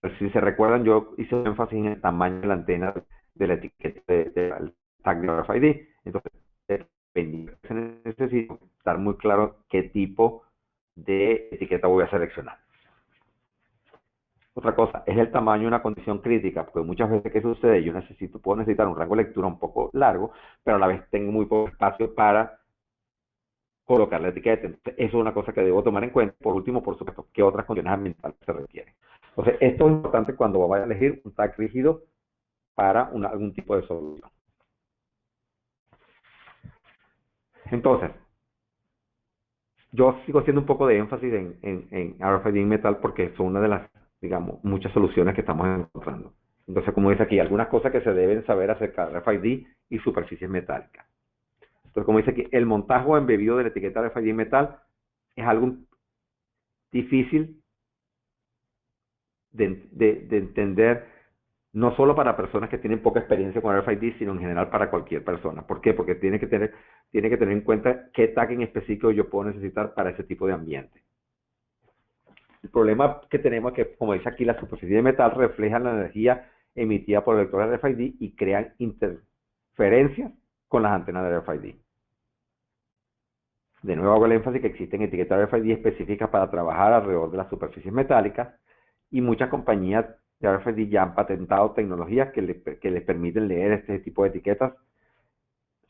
Pues, si se recuerdan, yo hice un énfasis en el tamaño de la antena de la etiqueta del tag de RFID. Entonces, dependiendo de lo que se necesita, estar muy claro qué tipo de etiqueta voy a seleccionar. Otra cosa, es el tamaño una condición crítica, porque muchas veces, ¿qué sucede? Yo puedo necesitar un rango de lectura un poco largo, pero a la vez tengo muy poco espacio para colocar la etiqueta. Entonces, eso es una cosa que debo tomar en cuenta. Por último, por supuesto, ¿qué otras condiciones ambientales se requieren? Entonces, esto es importante cuando vaya a elegir un tag rígido para algún tipo de solución. Entonces, yo sigo haciendo un poco de énfasis en RFID en metal porque son una de las, digamos, muchas soluciones que estamos encontrando. Entonces, como dice aquí, algunas cosas que se deben saber acerca de RFID y superficies metálicas. Entonces, como dice aquí, el montaje o embebido de la etiqueta RFID en metal es algo difícil de entender, no solo para personas que tienen poca experiencia con RFID, sino en general para cualquier persona. ¿Por qué? Porque tiene que tener en cuenta qué tag en específico yo puedo necesitar para ese tipo de ambiente. El problema que tenemos es que, como dice aquí, la superficie de metal refleja la energía emitida por el lector RFID y crean interferencias con las antenas de RFID. De nuevo hago el énfasis que existen etiquetas RFID específicas para trabajar alrededor de las superficies metálicas y muchas compañías de RFID ya han patentado tecnologías que les permiten leer este tipo de etiquetas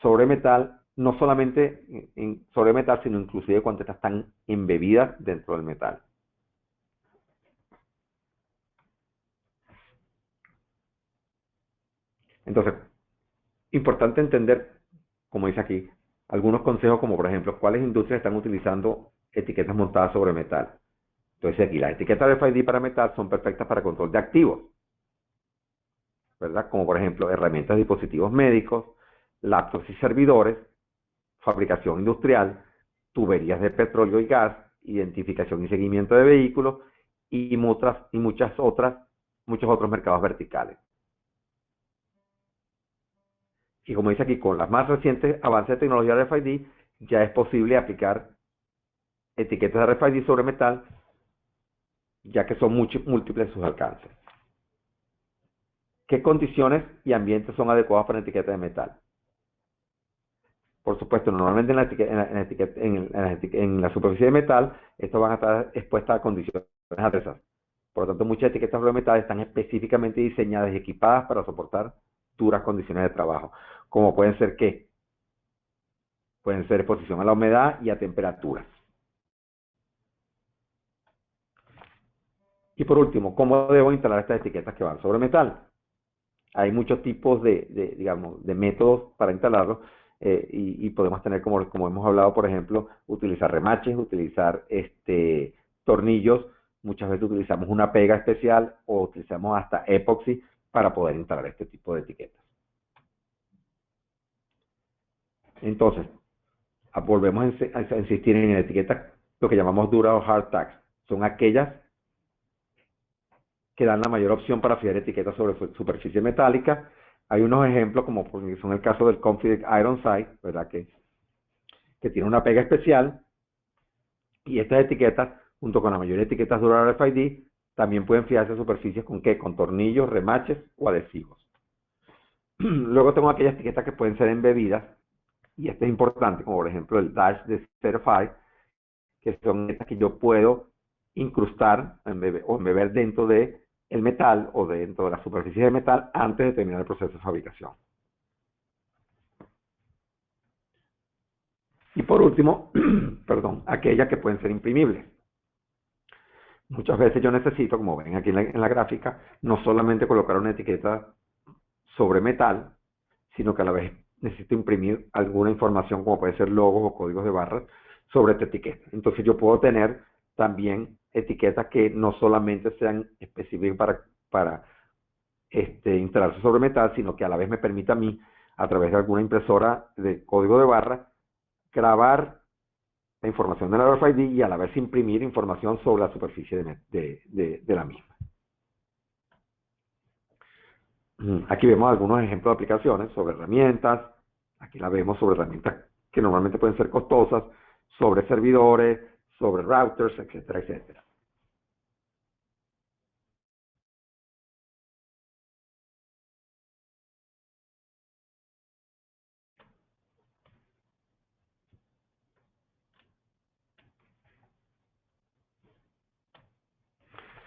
sobre metal, no solamente sobre metal, sino inclusive cuando estas están embebidas dentro del metal. Entonces, importante entender, como dice aquí, algunos consejos como por ejemplo, cuáles industrias están utilizando etiquetas montadas sobre metal. Entonces aquí, las etiquetas RFID para metal son perfectas para control de activos, ¿verdad? Como por ejemplo, herramientas de dispositivos médicos, laptops y servidores, fabricación industrial, tuberías de petróleo y gas identificación y seguimiento de vehículos y muchos otros mercados verticales. Y como dice aquí, con las más recientes avances de tecnología de RFID, ya es posible aplicar etiquetas de RFID sobre metal, ya que son múltiples sus alcances. ¿Qué condiciones y ambientes son adecuados para etiquetas de metal? Por supuesto, normalmente en la superficie de metal, estas van a estar expuestas a condiciones adversas. Por lo tanto, muchas etiquetas sobre metal están específicamente diseñadas y equipadas para soportar duras condiciones de trabajo, como pueden ser ¿qué? Pueden ser exposición a la humedad y a temperaturas. Y por último, ¿cómo debo instalar estas etiquetas que van sobre metal? Hay muchos tipos digamos, de métodos para instalarlo, y podemos tener, como hemos hablado, por ejemplo, utilizar remaches, utilizar tornillos. Muchas veces utilizamos una pega especial o utilizamos hasta epoxi para poder instalar este tipo de etiquetas. Entonces, volvemos a insistir en etiquetas, lo que llamamos dura o hard tags. Son aquellas que dan la mayor opción para fijar etiquetas sobre superficie metálica. Hay unos ejemplos, como son el caso del Confident Iron Sight, ¿verdad? Que tiene una pega especial, y estas etiquetas, junto con la mayoría de etiquetas Dura RFID, también pueden fijarse a superficies con ¿qué? Con tornillos, remaches o adhesivos. Luego tengo aquellas etiquetas que pueden ser embebidas, y esto es importante, como por ejemplo el Dash de Certify, que son estas que yo puedo incrustar o embeber dentro de el metal o dentro de la superficie de metal antes de terminar el proceso de fabricación. Y por último, perdón, aquellas que pueden ser imprimibles. Muchas veces yo necesito, como ven aquí en la gráfica, no solamente colocar una etiqueta sobre metal, sino que a la vez necesito imprimir alguna información, como puede ser logos o códigos de barras, sobre esta etiqueta. Entonces yo puedo tener también etiquetas que no solamente sean específicas para instalarse sobre metal, sino que a la vez me permita a mí, a través de alguna impresora de código de barra, grabar la información de la RFID y a la vez imprimir información sobre la superficie de la misma. Aquí vemos algunos ejemplos de aplicaciones sobre herramientas. Aquí la vemos sobre herramientas que normalmente pueden ser costosas, sobre servidores, sobre routers, etcétera, etcétera.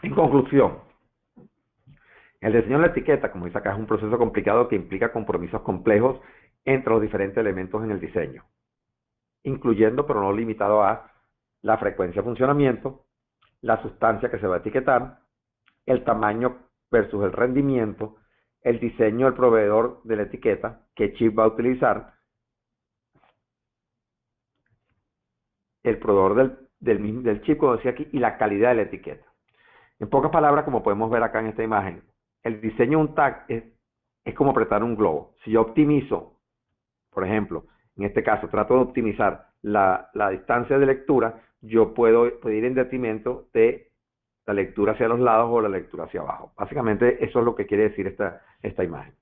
En conclusión, el diseño de la etiqueta, como dice acá, es un proceso complicado que implica compromisos complejos entre los diferentes elementos en el diseño, incluyendo pero no limitado a la frecuencia de funcionamiento, la sustancia que se va a etiquetar, el tamaño versus el rendimiento, el diseño del proveedor de la etiqueta, qué chip va a utilizar, el proveedor del chip, como decía aquí, y la calidad de la etiqueta. En pocas palabras, como podemos ver acá en esta imagen, el diseño de un tag es como apretar un globo. Si yo optimizo, por ejemplo, en este caso, trato de optimizar la distancia de lectura, yo puedo ir en detrimento de la lectura hacia los lados o la lectura hacia abajo. Básicamente, eso es lo que quiere decir esta imagen.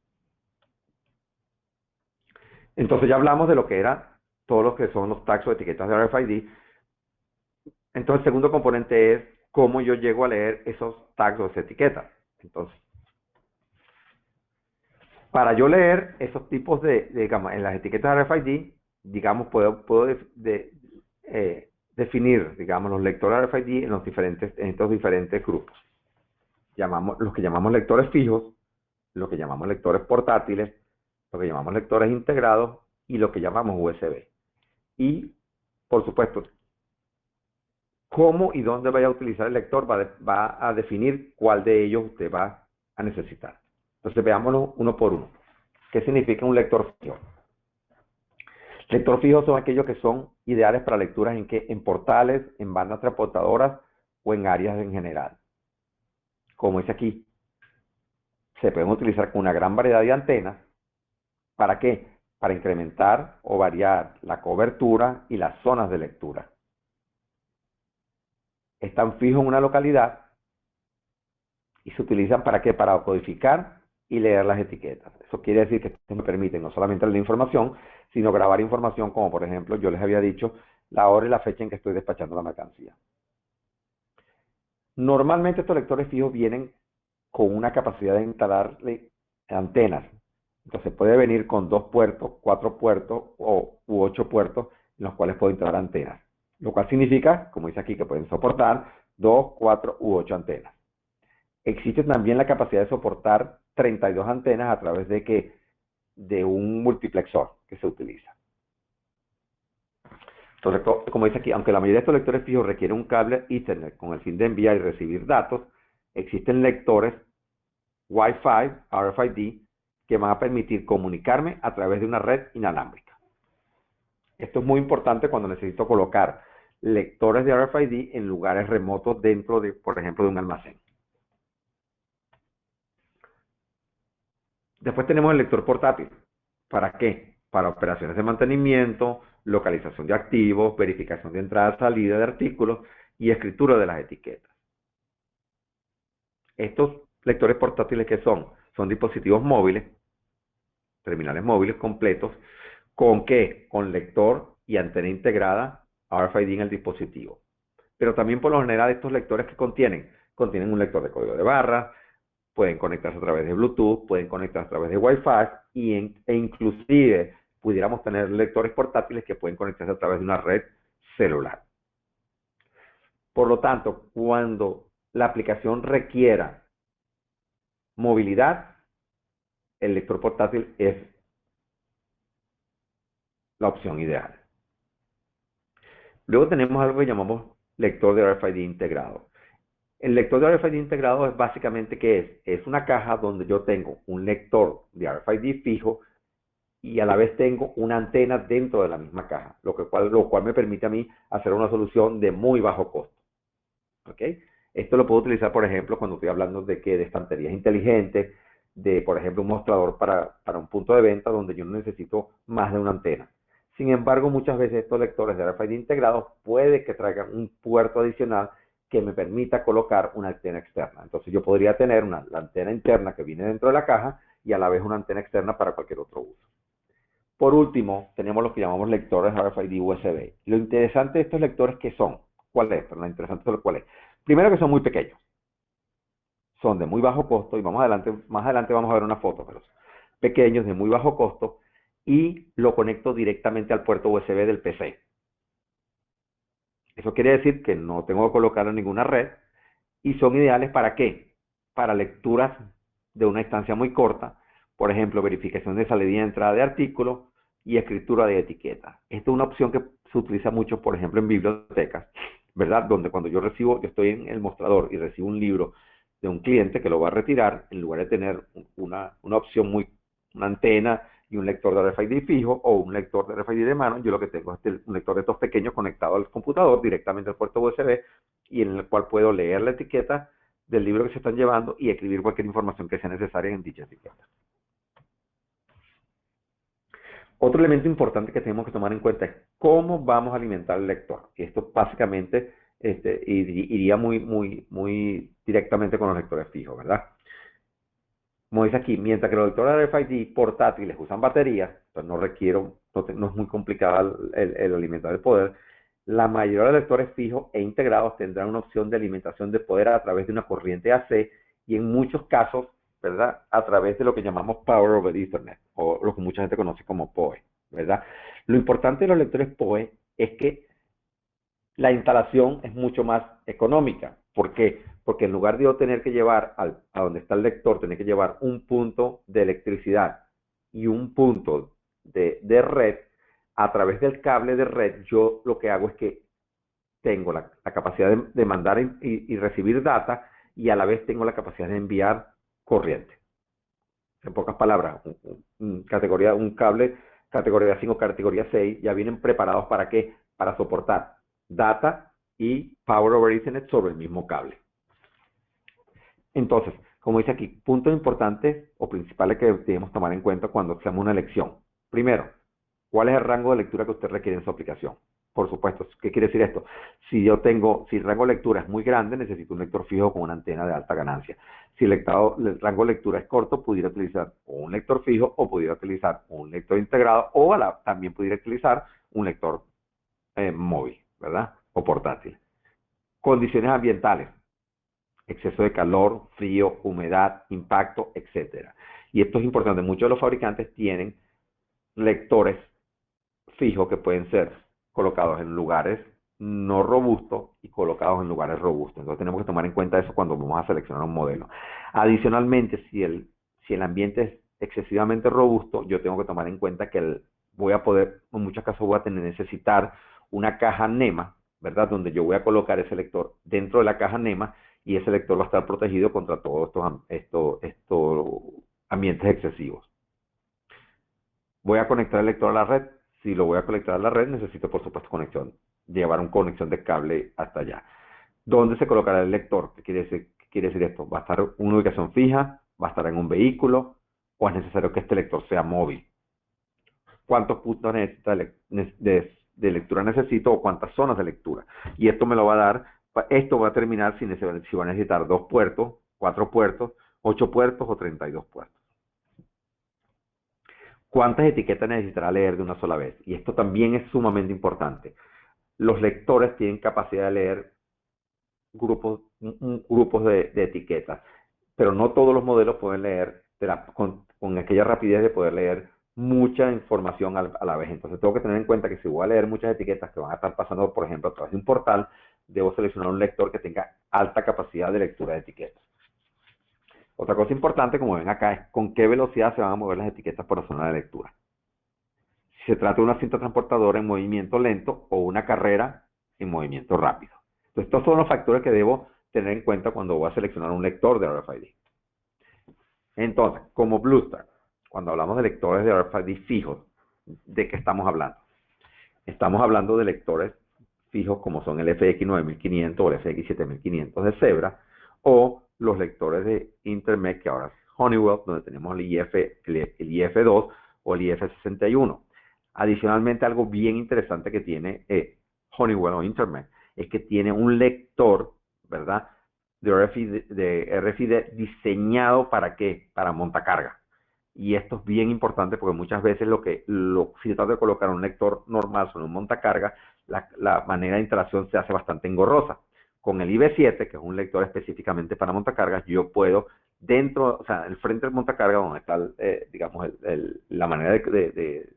Entonces, ya hablamos de lo que era todos los que son los tags o etiquetas de RFID. Entonces, el segundo componente es cómo yo llego a leer esos tags o esas etiquetas. Entonces, para yo leer esos tipos digamos, en las etiquetas de RFID, digamos, puedo definir, digamos, los lectores RFID en estos diferentes grupos. Los que llamamos lectores fijos, lo que llamamos lectores portátiles, lo que llamamos lectores integrados y lo que llamamos USB. Y, por supuesto, cómo y dónde vaya a utilizar el lector va a definir cuál de ellos usted va a necesitar. Entonces, veámoslo uno por uno. ¿Qué significa un lector fijo? Lector fijo son aquellos que son ideales para lecturas en portales, en bandas transportadoras o en áreas en general. Como dice aquí, se pueden utilizar con una gran variedad de antenas. ¿Para qué? Para incrementar o variar la cobertura y las zonas de lectura. están fijos en una localidad y se utilizan ¿para qué? Para codificar y leer las etiquetas. Eso quiere decir que me permiten no solamente leer información, sino grabar información como por ejemplo yo les había dicho la hora y la fecha en que estoy despachando la mercancía. Normalmente estos lectores fijos vienen con una capacidad de instalarle antenas. Entonces puede venir con 2 puertos, 4 puertos u 8 puertos en los cuales puedo instalar antenas. Lo cual significa, como dice aquí, que pueden soportar 2, 4 u 8 antenas. Existe también la capacidad de soportar 32 antenas a través de un multiplexor que se utiliza. Entonces, como dice aquí, aunque la mayoría de estos lectores fijos requieren un cable Ethernet con el fin de enviar y recibir datos, existen lectores Wi-Fi, RFID, que van a permitir comunicarme a través de una red inalámbrica. Esto es muy importante cuando necesito colocar lectores de RFID en lugares remotos dentro de, por ejemplo, de un almacén. Después tenemos el lector portátil. ¿Para qué? Para operaciones de mantenimiento, localización de activos, verificación de entrada y salida de artículos y escritura de las etiquetas. Estos lectores portátiles, ¿qué son? Son dispositivos móviles, terminales móviles completos, ¿con qué? Con lector y antena integrada RFID en el dispositivo. Pero también por lo general estos lectores que contienen un lector de código de barras, pueden conectarse a través de Bluetooth, pueden conectarse a través de Wi-Fi e inclusive pudiéramos tener lectores portátiles que pueden conectarse a través de una red celular. Por lo tanto, cuando la aplicación requiera movilidad, el lector portátil es la opción ideal. Luego tenemos algo que llamamos lector de RFID integrado. El lector de RFID integrado es básicamente ¿qué es? Es una caja donde yo tengo un lector de RFID fijo y a la vez tengo una antena dentro de la misma caja, lo cual me permite a mí hacer una solución de muy bajo costo. ¿Ok? Esto lo puedo utilizar, por ejemplo, cuando estoy hablando de estanterías inteligentes, de, por ejemplo, un mostrador para un punto de venta donde yo no necesito más de una antena. Sin embargo, muchas veces estos lectores de RFID integrados puede que traigan un puerto adicional que me permita colocar una antena externa. Entonces yo podría tener la antena interna que viene dentro de la caja y a la vez una antena externa para cualquier otro uso. Por último, tenemos lo que llamamos lectores RFID USB. Lo interesante de estos lectores, ¿qué son? ¿Cuál es? Lo interesante es cuál es. Primero que son muy pequeños. Son de muy bajo costo y más adelante vamos a ver una foto, pero pequeños, de muy bajo costo y lo conecto directamente al puerto USB del PC. Eso quiere decir que no tengo que colocarlo en ninguna red y son ideales ¿para qué? Para lecturas de una instancia muy corta, por ejemplo, verificación de salida y entrada de artículos y escritura de etiquetas. Esta es una opción que se utiliza mucho, por ejemplo, en bibliotecas, ¿verdad? Donde cuando yo estoy en el mostrador y recibo un libro de un cliente que lo va a retirar, en lugar de tener una opción una antena y un lector de RFID fijo o un lector de RFID de mano, yo lo que tengo es un lector de estos pequeños conectado al computador directamente al puerto USB y en el cual puedo leer la etiqueta del libro que se están llevando y escribir cualquier información que sea necesaria en dicha etiqueta. Otro elemento importante que tenemos que tomar en cuenta es cómo vamos a alimentar al lector. Y esto básicamente iría muy directamente con los lectores fijos, ¿verdad? Como dice aquí, mientras que los lectores RFID portátiles usan baterías, pues no es muy complicado el alimentar el poder, la mayoría de los lectores fijos e integrados tendrán una opción de alimentación de poder a través de una corriente AC y en muchos casos, ¿verdad? A través de lo que llamamos Power over Ethernet o lo que mucha gente conoce como PoE, ¿verdad? Lo importante de los lectores PoE es que la instalación es mucho más económica. ¿Por qué? Porque en lugar de yo tener que llevar a donde está el lector, tener que llevar un punto de electricidad y un punto de red, a través del cable de red, yo lo que hago es que tengo la capacidad de mandar y recibir data y a la vez tengo la capacidad de enviar corriente. En pocas palabras, un cable categoría 5 o categoría 6 ya vienen preparados ¿para qué? Para soportar data y Power over Ethernet sobre el mismo cable. Entonces, como dice aquí, puntos importantes o principales que debemos tomar en cuenta cuando hacemos una elección. Primero, ¿Cuál es el rango de lectura que usted requiere en su aplicación? Por supuesto, ¿qué quiere decir esto? Si el rango de lectura es muy grande, necesito un lector fijo con una antena de alta ganancia. Si el rango de lectura es corto, pudiera utilizar un lector fijo o pudiera utilizar un lector integrado o también pudiera utilizar un lector móvil, ¿verdad? O portátil. Condiciones ambientales: exceso de calor, frío, humedad, impacto, etcétera. Y esto es importante. Muchos de los fabricantes tienen lectores fijos que pueden ser colocados en lugares no robustos y colocados en lugares robustos. Entonces tenemos que tomar en cuenta eso cuando vamos a seleccionar un modelo. Adicionalmente, si el ambiente es excesivamente robusto, yo tengo que tomar en cuenta que voy a poder, en muchos casos voy a necesitar una caja NEMA, ¿verdad? Donde yo voy a colocar ese lector dentro de la caja NEMA y ese lector va a estar protegido contra todos estos ambientes excesivos. Voy a conectar el lector a la red. Si lo voy a conectar a la red, necesito, por supuesto, llevar una conexión de cable hasta allá. ¿Dónde se colocará el lector? ¿Qué quiere decir esto? ¿Va a estar en una ubicación fija? ¿Va a estar en un vehículo? ¿O es necesario que este lector sea móvil? ¿Cuántos puntos de lectura necesito o cuántas zonas de lectura? Y esto me lo va a dar, esto va a terminar si va a necesitar 2 puertos, 4 puertos, 8 puertos o 32 puertos. ¿Cuántas etiquetas necesitará leer de una sola vez? Y esto también es sumamente importante. Los lectores tienen capacidad de leer grupos de etiquetas, pero no todos los modelos pueden leer con aquella rapidez de poder leer mucha información a la vez. Entonces tengo que tener en cuenta que si voy a leer muchas etiquetas que van a estar pasando, por ejemplo, a través de un portal, debo seleccionar un lector que tenga alta capacidad de lectura de etiquetas. Otra cosa importante, como ven acá, es con qué velocidad se van a mover las etiquetas por la zona de lectura. Si se trata de una cinta transportadora en movimiento lento o una carrera en movimiento rápido. Entonces, estos son los factores que debo tener en cuenta cuando voy a seleccionar un lector de RFID. Entonces, como BlueStar, cuando hablamos de lectores de RFID fijos, ¿de qué estamos hablando? Estamos hablando de lectores fijos como son el FX9500 o el FX7500 de Zebra, o los lectores de Intermec, que ahora es Honeywell, donde tenemos el IF2 o el IF61. Adicionalmente, algo bien interesante que tiene Honeywell o Intermec es que tiene un lector, ¿verdad?, de RFID diseñado ¿para qué? Para montacarga. Y esto es bien importante porque muchas veces si se trata de colocar un lector normal sobre un montacarga, la manera de instalación se hace bastante engorrosa. Con el IB7, que es un lector específicamente para montacargas, yo puedo dentro, o sea, el frente del montacarga, donde está, digamos, la manera de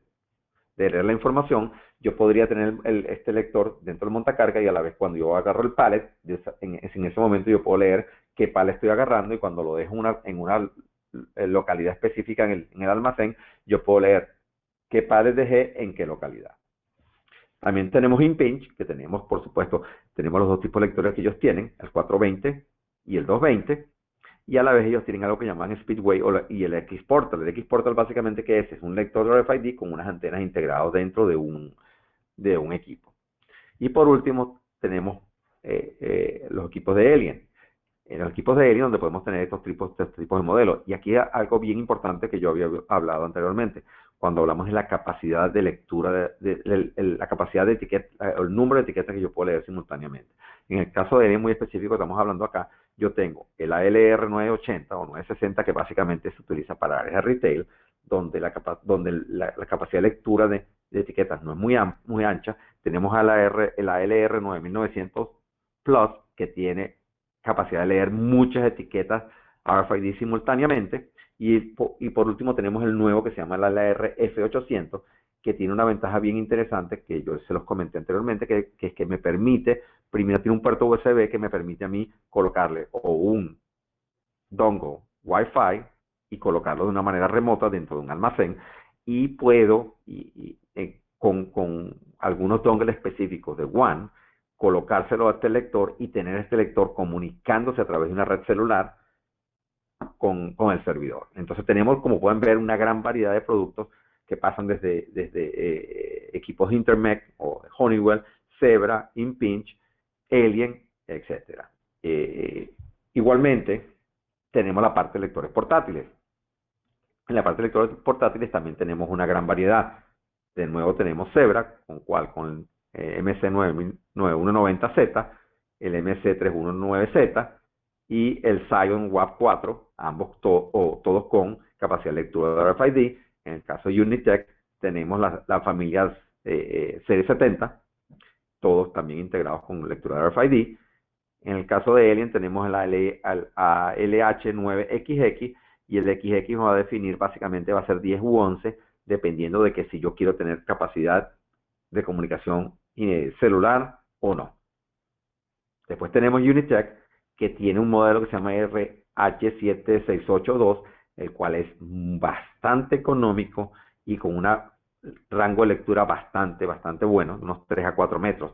leer la información, yo podría tener este lector dentro del montacarga y a la vez cuando yo agarro el pallet, en ese momento yo puedo leer qué pallet estoy agarrando y cuando lo dejo en una localidad específica en el almacén, yo puedo leer qué pallet dejé en qué localidad. También tenemos InPinch, que tenemos, por supuesto, tenemos los dos tipos de lectores que ellos tienen, el 420 y el 220, y a la vez ellos tienen algo que llaman Speedway y el X-Portal. El X-Portal básicamente, ¿qué es? Es un lector de RFID con unas antenas integradas dentro de un equipo. Y por último, tenemos los equipos de Alien. En los equipos de Alien donde podemos tener estos tipos de modelos. Y aquí hay algo bien importante que yo había hablado anteriormente, cuando hablamos de la capacidad de lectura, la capacidad de etiqueta, el número de etiquetas que yo puedo leer simultáneamente. En el caso de Alien muy específico, estamos hablando acá, yo tengo el ALR 980 o 960, que básicamente se utiliza para áreas de retail, donde la capacidad de lectura de etiquetas no es muy ancha. Tenemos el ALR 9900 Plus, que tiene capacidad de leer muchas etiquetas RFID simultáneamente. Y por último tenemos el nuevo que se llama el ALR F800, que tiene una ventaja bien interesante que yo se los comenté anteriormente, que es que me permite, primero tiene un puerto USB que me permite a mí colocarle o un dongle Wi-Fi y colocarlo de una manera remota dentro de un almacén, y puedo, con algunos dongles específicos de WAN, colocárselo a este lector y tener este lector comunicándose a través de una red celular con el servidor. Entonces tenemos, como pueden ver, una gran variedad de productos que pasan desde equipos Intermec o Honeywell, Zebra, Impinj, Alien, etcétera. Igualmente, tenemos la parte de lectores portátiles. En la parte de lectores portátiles también tenemos una gran variedad. De nuevo tenemos Zebra, con MC9190Z, el MC319Z y el Psion WAP4, ambos todos con capacidad de lectura de RFID. En el caso de Unitech tenemos las familias Serie 70, todos también integrados con lectura de RFID. En el caso de Alien tenemos el ALH9XX y el XX va a definir, básicamente va a ser 10 u 11, dependiendo de que si yo quiero tener capacidad de comunicación celular o no. Después tenemos Unitech, que tiene un modelo que se llama RH7682, el cual es bastante económico y con un rango de lectura bastante bueno, unos 3 a 4 metros.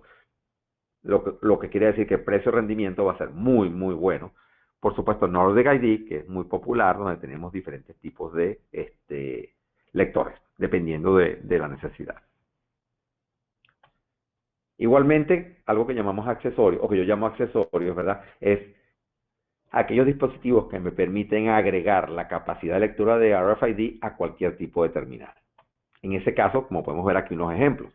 Lo que quiere decir que el precio-rendimiento va a ser muy bueno. Por supuesto, Nordic ID, que es muy popular, donde tenemos diferentes tipos de lectores, dependiendo de la necesidad. Igualmente, algo que llamamos accesorios, o que yo llamo accesorios, ¿verdad? Es aquellos dispositivos que me permiten agregar la capacidad de lectura de RFID a cualquier tipo de terminal. En ese caso, como podemos ver aquí unos ejemplos,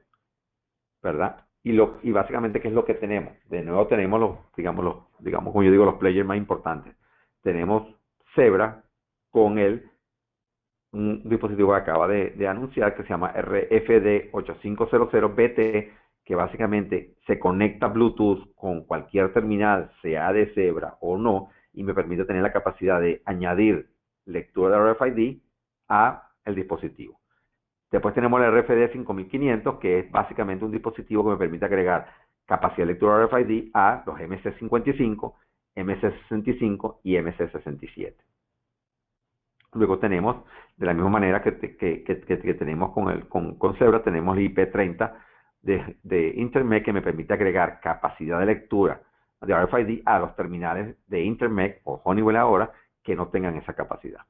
¿verdad? Y básicamente, ¿qué es lo que tenemos? De nuevo tenemos digamos, como yo digo, los players más importantes. Tenemos Zebra con un dispositivo que acaba de anunciar que se llama RFD8500BT, que básicamente se conecta Bluetooth con cualquier terminal, sea de Zebra o no, y me permite tener la capacidad de añadir lectura de RFID a el dispositivo. Después tenemos el RFD 5500, que es básicamente un dispositivo que me permite agregar capacidad de lectura RFID a los MC55, MC65 y MC67. Luego tenemos, de la misma manera que tenemos con Zebra, tenemos el IP30 de Intermec, que me permite agregar capacidad de lectura de RFID a los terminales de Intermec o Honeywell ahora que no tengan esa capacidad.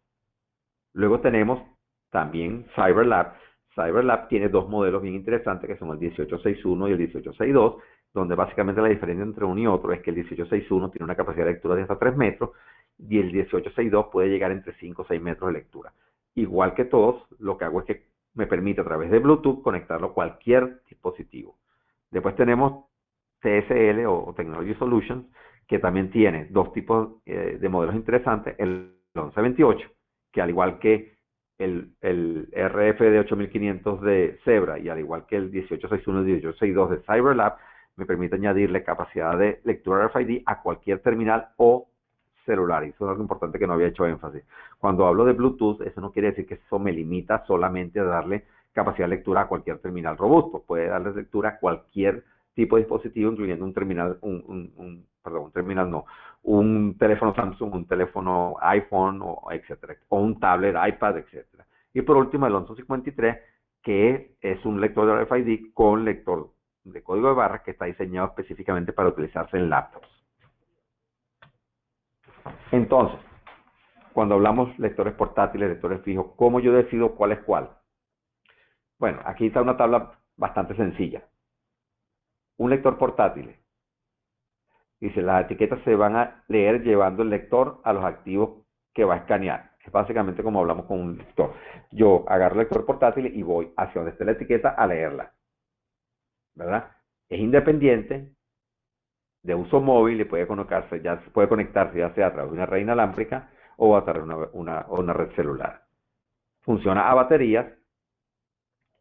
Luego tenemos también CyberLab. CyberLab tiene dos modelos bien interesantes, que son el 1861 y el 1862, donde básicamente la diferencia entre uno y otro es que el 1861 tiene una capacidad de lectura de hasta 3 metros y el 1862 puede llegar entre 5 o 6 metros de lectura. Igual que todos, lo que hago es que me permite a través de Bluetooth conectarlo a cualquier dispositivo. Después tenemos TSL o Technology Solutions, que también tiene dos tipos de modelos interesantes, el 1128, que al igual que el RF de 8500 de Zebra y al igual que el 1861 y 1862 de CyberLab, me permite añadirle capacidad de lectura RFID a cualquier terminal o celular. Y eso es algo importante que no había hecho énfasis. Cuando hablo de Bluetooth, eso no quiere decir que eso me limita solamente a darle capacidad de lectura a cualquier terminal robusto. Puede darle lectura a cualquier tipo de dispositivo, incluyendo un terminal, un teléfono Samsung, un teléfono iPhone, o etcétera, o un tablet, iPad, etcétera. Y por último, el 1153, que es un lector de RFID con lector de código de barras que está diseñado específicamente para utilizarse en laptops. Entonces, cuando hablamos lectores portátiles, lectores fijos, ¿cómo yo decido cuál es cuál? Bueno, aquí está una tabla bastante sencilla. Un lector portátil. Dice, las etiquetas se van a leer llevando el lector a los activos que va a escanear. Es básicamente como hablamos con un lector. Yo agarro el lector portátil y voy hacia donde esté la etiqueta a leerla, ¿verdad? Es independiente, de uso móvil, y puede conectarse ya sea a través de una red inalámbrica o a través de una red celular. Funciona a baterías,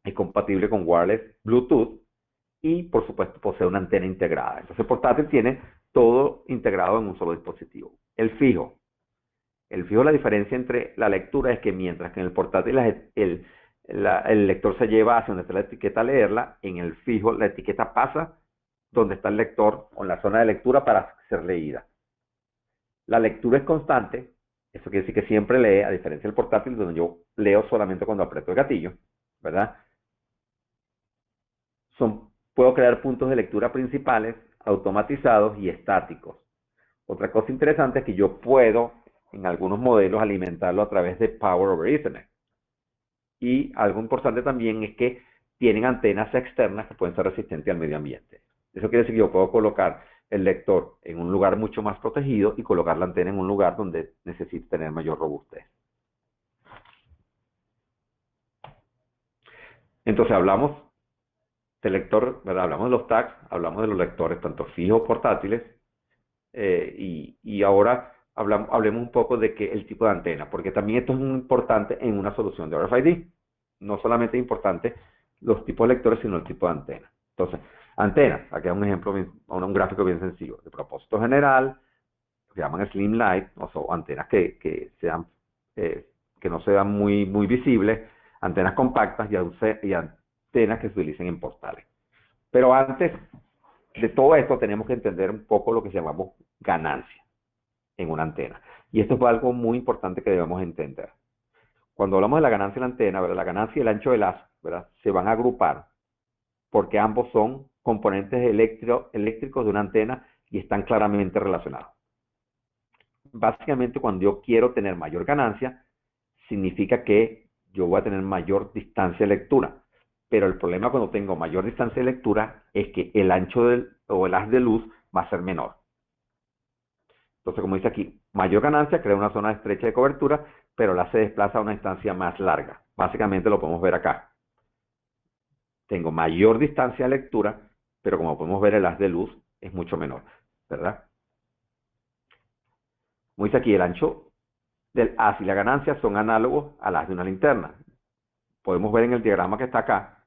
es compatible con wireless Bluetooth y por supuesto posee una antena integrada. Entonces el portátil tiene todo integrado en un solo dispositivo. El fijo, la diferencia entre la lectura es que mientras que en el portátil el lector se lleva hacia donde está la etiqueta a leerla, en el fijo la etiqueta pasa donde está el lector o en la zona de lectura para ser leída. La lectura es constante, eso quiere decir que siempre lee, a diferencia del portátil donde yo leo solamente cuando aprieto el gatillo, ¿verdad? Puedo crear puntos de lectura principales, automatizados y estáticos. Otra cosa interesante es que yo puedo, en algunos modelos, alimentarlo a través de Power over Ethernet. Y algo importante también es que tienen antenas externas que pueden ser resistentes al medio ambiente. Eso quiere decir que yo puedo colocar el lector en un lugar mucho más protegido y colocar la antena en un lugar donde necesite tener mayor robustez. Entonces hablamos del lector, ¿verdad? Hablamos de los tags, hablamos de los lectores, tanto fijos, portátiles, y ahora hablemos un poco de que el tipo de antena, porque también esto es muy importante en una solución de RFID. No solamente es importante los tipos de lectores, sino el tipo de antena. Entonces, antenas, aquí hay un ejemplo, un gráfico bien sencillo. De propósito general, se llaman slim light, o sea, antenas sean, que no sean muy visibles, antenas compactas y antenas que se utilicen en postales. Pero antes de todo esto tenemos que entender un poco lo que llamamos ganancia en una antena. Y esto es algo muy importante que debemos entender. Cuando hablamos de la ganancia de la antena, ¿verdad? La ganancia y el ancho del haz, ¿verdad? Se van a agrupar porque ambos son componentes eléctricos de una antena y están claramente relacionados. Básicamente, cuando yo quiero tener mayor ganancia, significa que yo voy a tener mayor distancia de lectura. Pero el problema cuando tengo mayor distancia de lectura es que el ancho o el haz de luz va a ser menor. Entonces, como dice aquí, mayor ganancia crea una zona estrecha de cobertura, pero la se desplaza a una distancia más larga. Básicamente lo podemos ver acá. Tengo mayor distancia de lectura, pero como podemos ver el haz de luz es mucho menor, ¿verdad? Como dice aquí, el ancho del haz y la ganancia son análogos al haz de una linterna. Podemos ver en el diagrama que está acá,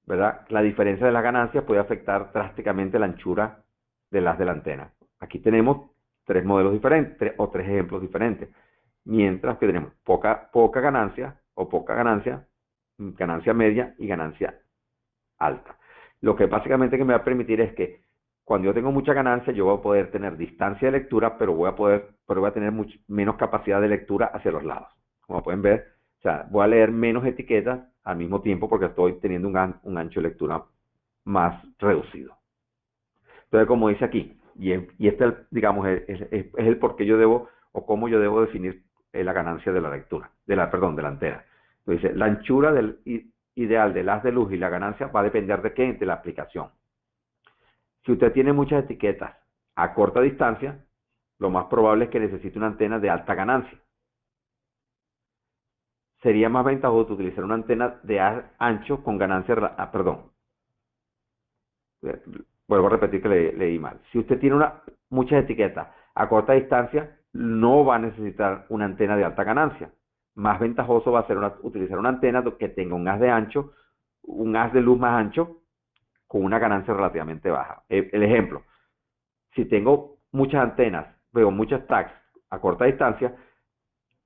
¿verdad? La diferencia de las ganancias puede afectar drásticamente la anchura del haz de la antena. Aquí tenemos tres modelos diferentes o tres ejemplos diferentes. Mientras que tenemos poca ganancia o poca ganancia, ganancia media y ganancia alta. Lo que básicamente que me va a permitir es que cuando yo tengo mucha ganancia, yo voy a poder tener distancia de lectura, pero voy a tener menos capacidad de lectura hacia los lados. Como pueden ver, o sea, voy a leer menos etiquetas al mismo tiempo porque estoy teniendo un ancho de lectura más reducido. Entonces, como dice aquí, y este, digamos, es el por qué yo debo, o cómo yo debo definir la ganancia de la lectura, perdón, de la antena. Entonces, la anchura ideal del haz de luz y la ganancia va a depender de qué, de la aplicación. Si usted tiene muchas etiquetas a corta distancia, lo más probable es que necesite una antena de alta ganancia. Sería más ventajoso utilizar una antena de haz ancho con ganancia, perdón, vuelvo a repetir que leí mal. Si usted tiene muchas etiquetas a corta distancia, no va a necesitar una antena de alta ganancia. Más ventajoso va a ser utilizar una antena que tenga un haz de luz más ancho, con una ganancia relativamente baja. El ejemplo, si tengo muchas antenas, veo muchas tags a corta distancia,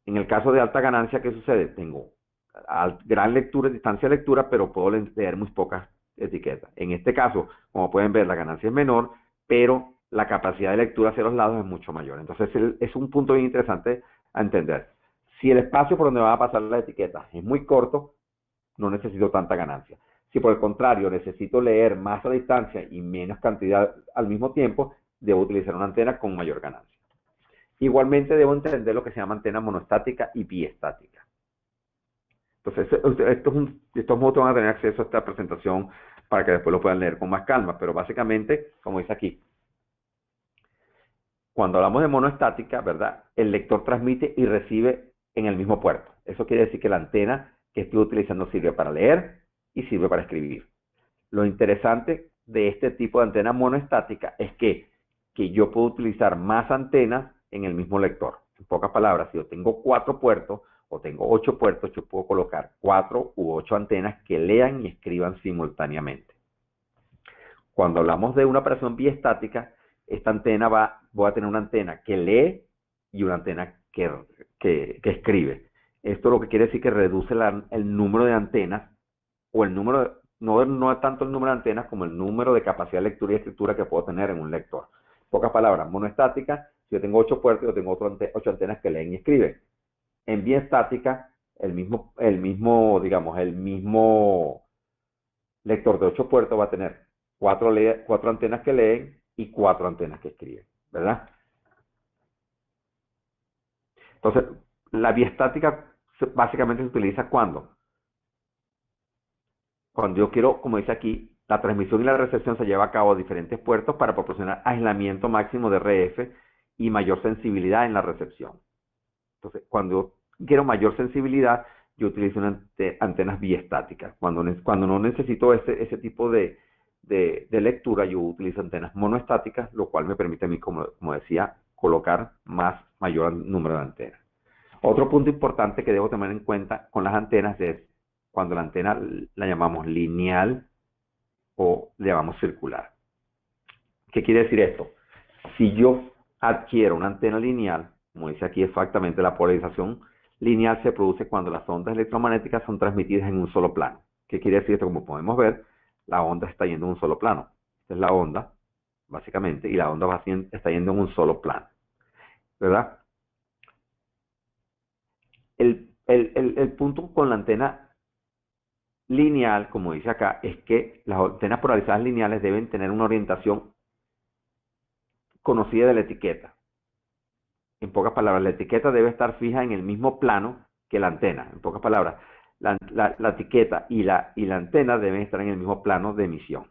en el caso de alta ganancia, ¿qué sucede? Tengo gran lectura, distancia de lectura, pero puedo leer muy pocas etiquetas. En este caso, como pueden ver, la ganancia es menor, pero la capacidad de lectura hacia los lados es mucho mayor. Entonces, es un punto bien interesante a entender. Si el espacio por donde va a pasar la etiqueta es muy corto, no necesito tanta ganancia. Si por el contrario necesito leer más a distancia y menos cantidad al mismo tiempo, debo utilizar una antena con mayor ganancia. Igualmente debo entender lo que se llama antena monostática y biestática. Entonces, estos modos van a tener acceso a esta presentación para que después lo puedan leer con más calma, pero básicamente, como dice aquí, cuando hablamos de monoestática, ¿verdad? El lector transmite y recibe en el mismo puerto. Eso quiere decir que la antena que estoy utilizando sirve para leer y sirve para escribir. Lo interesante de este tipo de antena monoestática es que yo puedo utilizar más antenas en el mismo lector. En pocas palabras, si yo tengo 4 puertos o tengo 8 puertos, yo puedo colocar 4 u 8 antenas que lean y escriban simultáneamente. Cuando hablamos de una operación biestática, esta antena voy a tener una antena que lee y una antena que escribe. Esto lo que quiere decir que reduce el número de antenas o el número, no es tanto el número de antenas como el número de capacidad de lectura y escritura que puedo tener en un lector. Pocas palabras, monoestática, si yo tengo 8 puertos, yo tengo 8 antenas que leen y escriben. En biestática, el mismo lector de 8 puertos va a tener 4 antenas que leen y 4 antenas que escriben, ¿verdad? Entonces, la biestática básicamente se utiliza cuando yo quiero, como dice aquí, la transmisión y la recepción se lleva a cabo a diferentes puertos para proporcionar aislamiento máximo de RF y mayor sensibilidad en la recepción. Entonces, cuando yo quiero mayor sensibilidad, yo utilizo antenas biestáticas. Cuando no necesito ese tipo de lectura, yo utilizo antenas monoestáticas, lo cual me permite a mí, como decía, colocar mayor número de antenas. Otro punto importante que debo tener en cuenta con las antenas es cuando la antena la llamamos lineal o le llamamos circular. ¿Qué quiere decir esto? Si yo adquiero una antena lineal, como dice aquí exactamente, la polarización lineal se produce cuando las ondas electromagnéticas son transmitidas en un solo plano. ¿Qué quiere decir esto? Como podemos ver, la onda está yendo en un solo plano. Esta es la onda, básicamente, y la onda está yendo en un solo plano. ¿Verdad? El punto con la antena lineal, como dice acá, es que las antenas polarizadas lineales deben tener una orientación conocida de la etiqueta. En pocas palabras, la etiqueta debe estar fija en el mismo plano que la antena. En pocas palabras, la etiqueta y la antena deben estar en el mismo plano de emisión.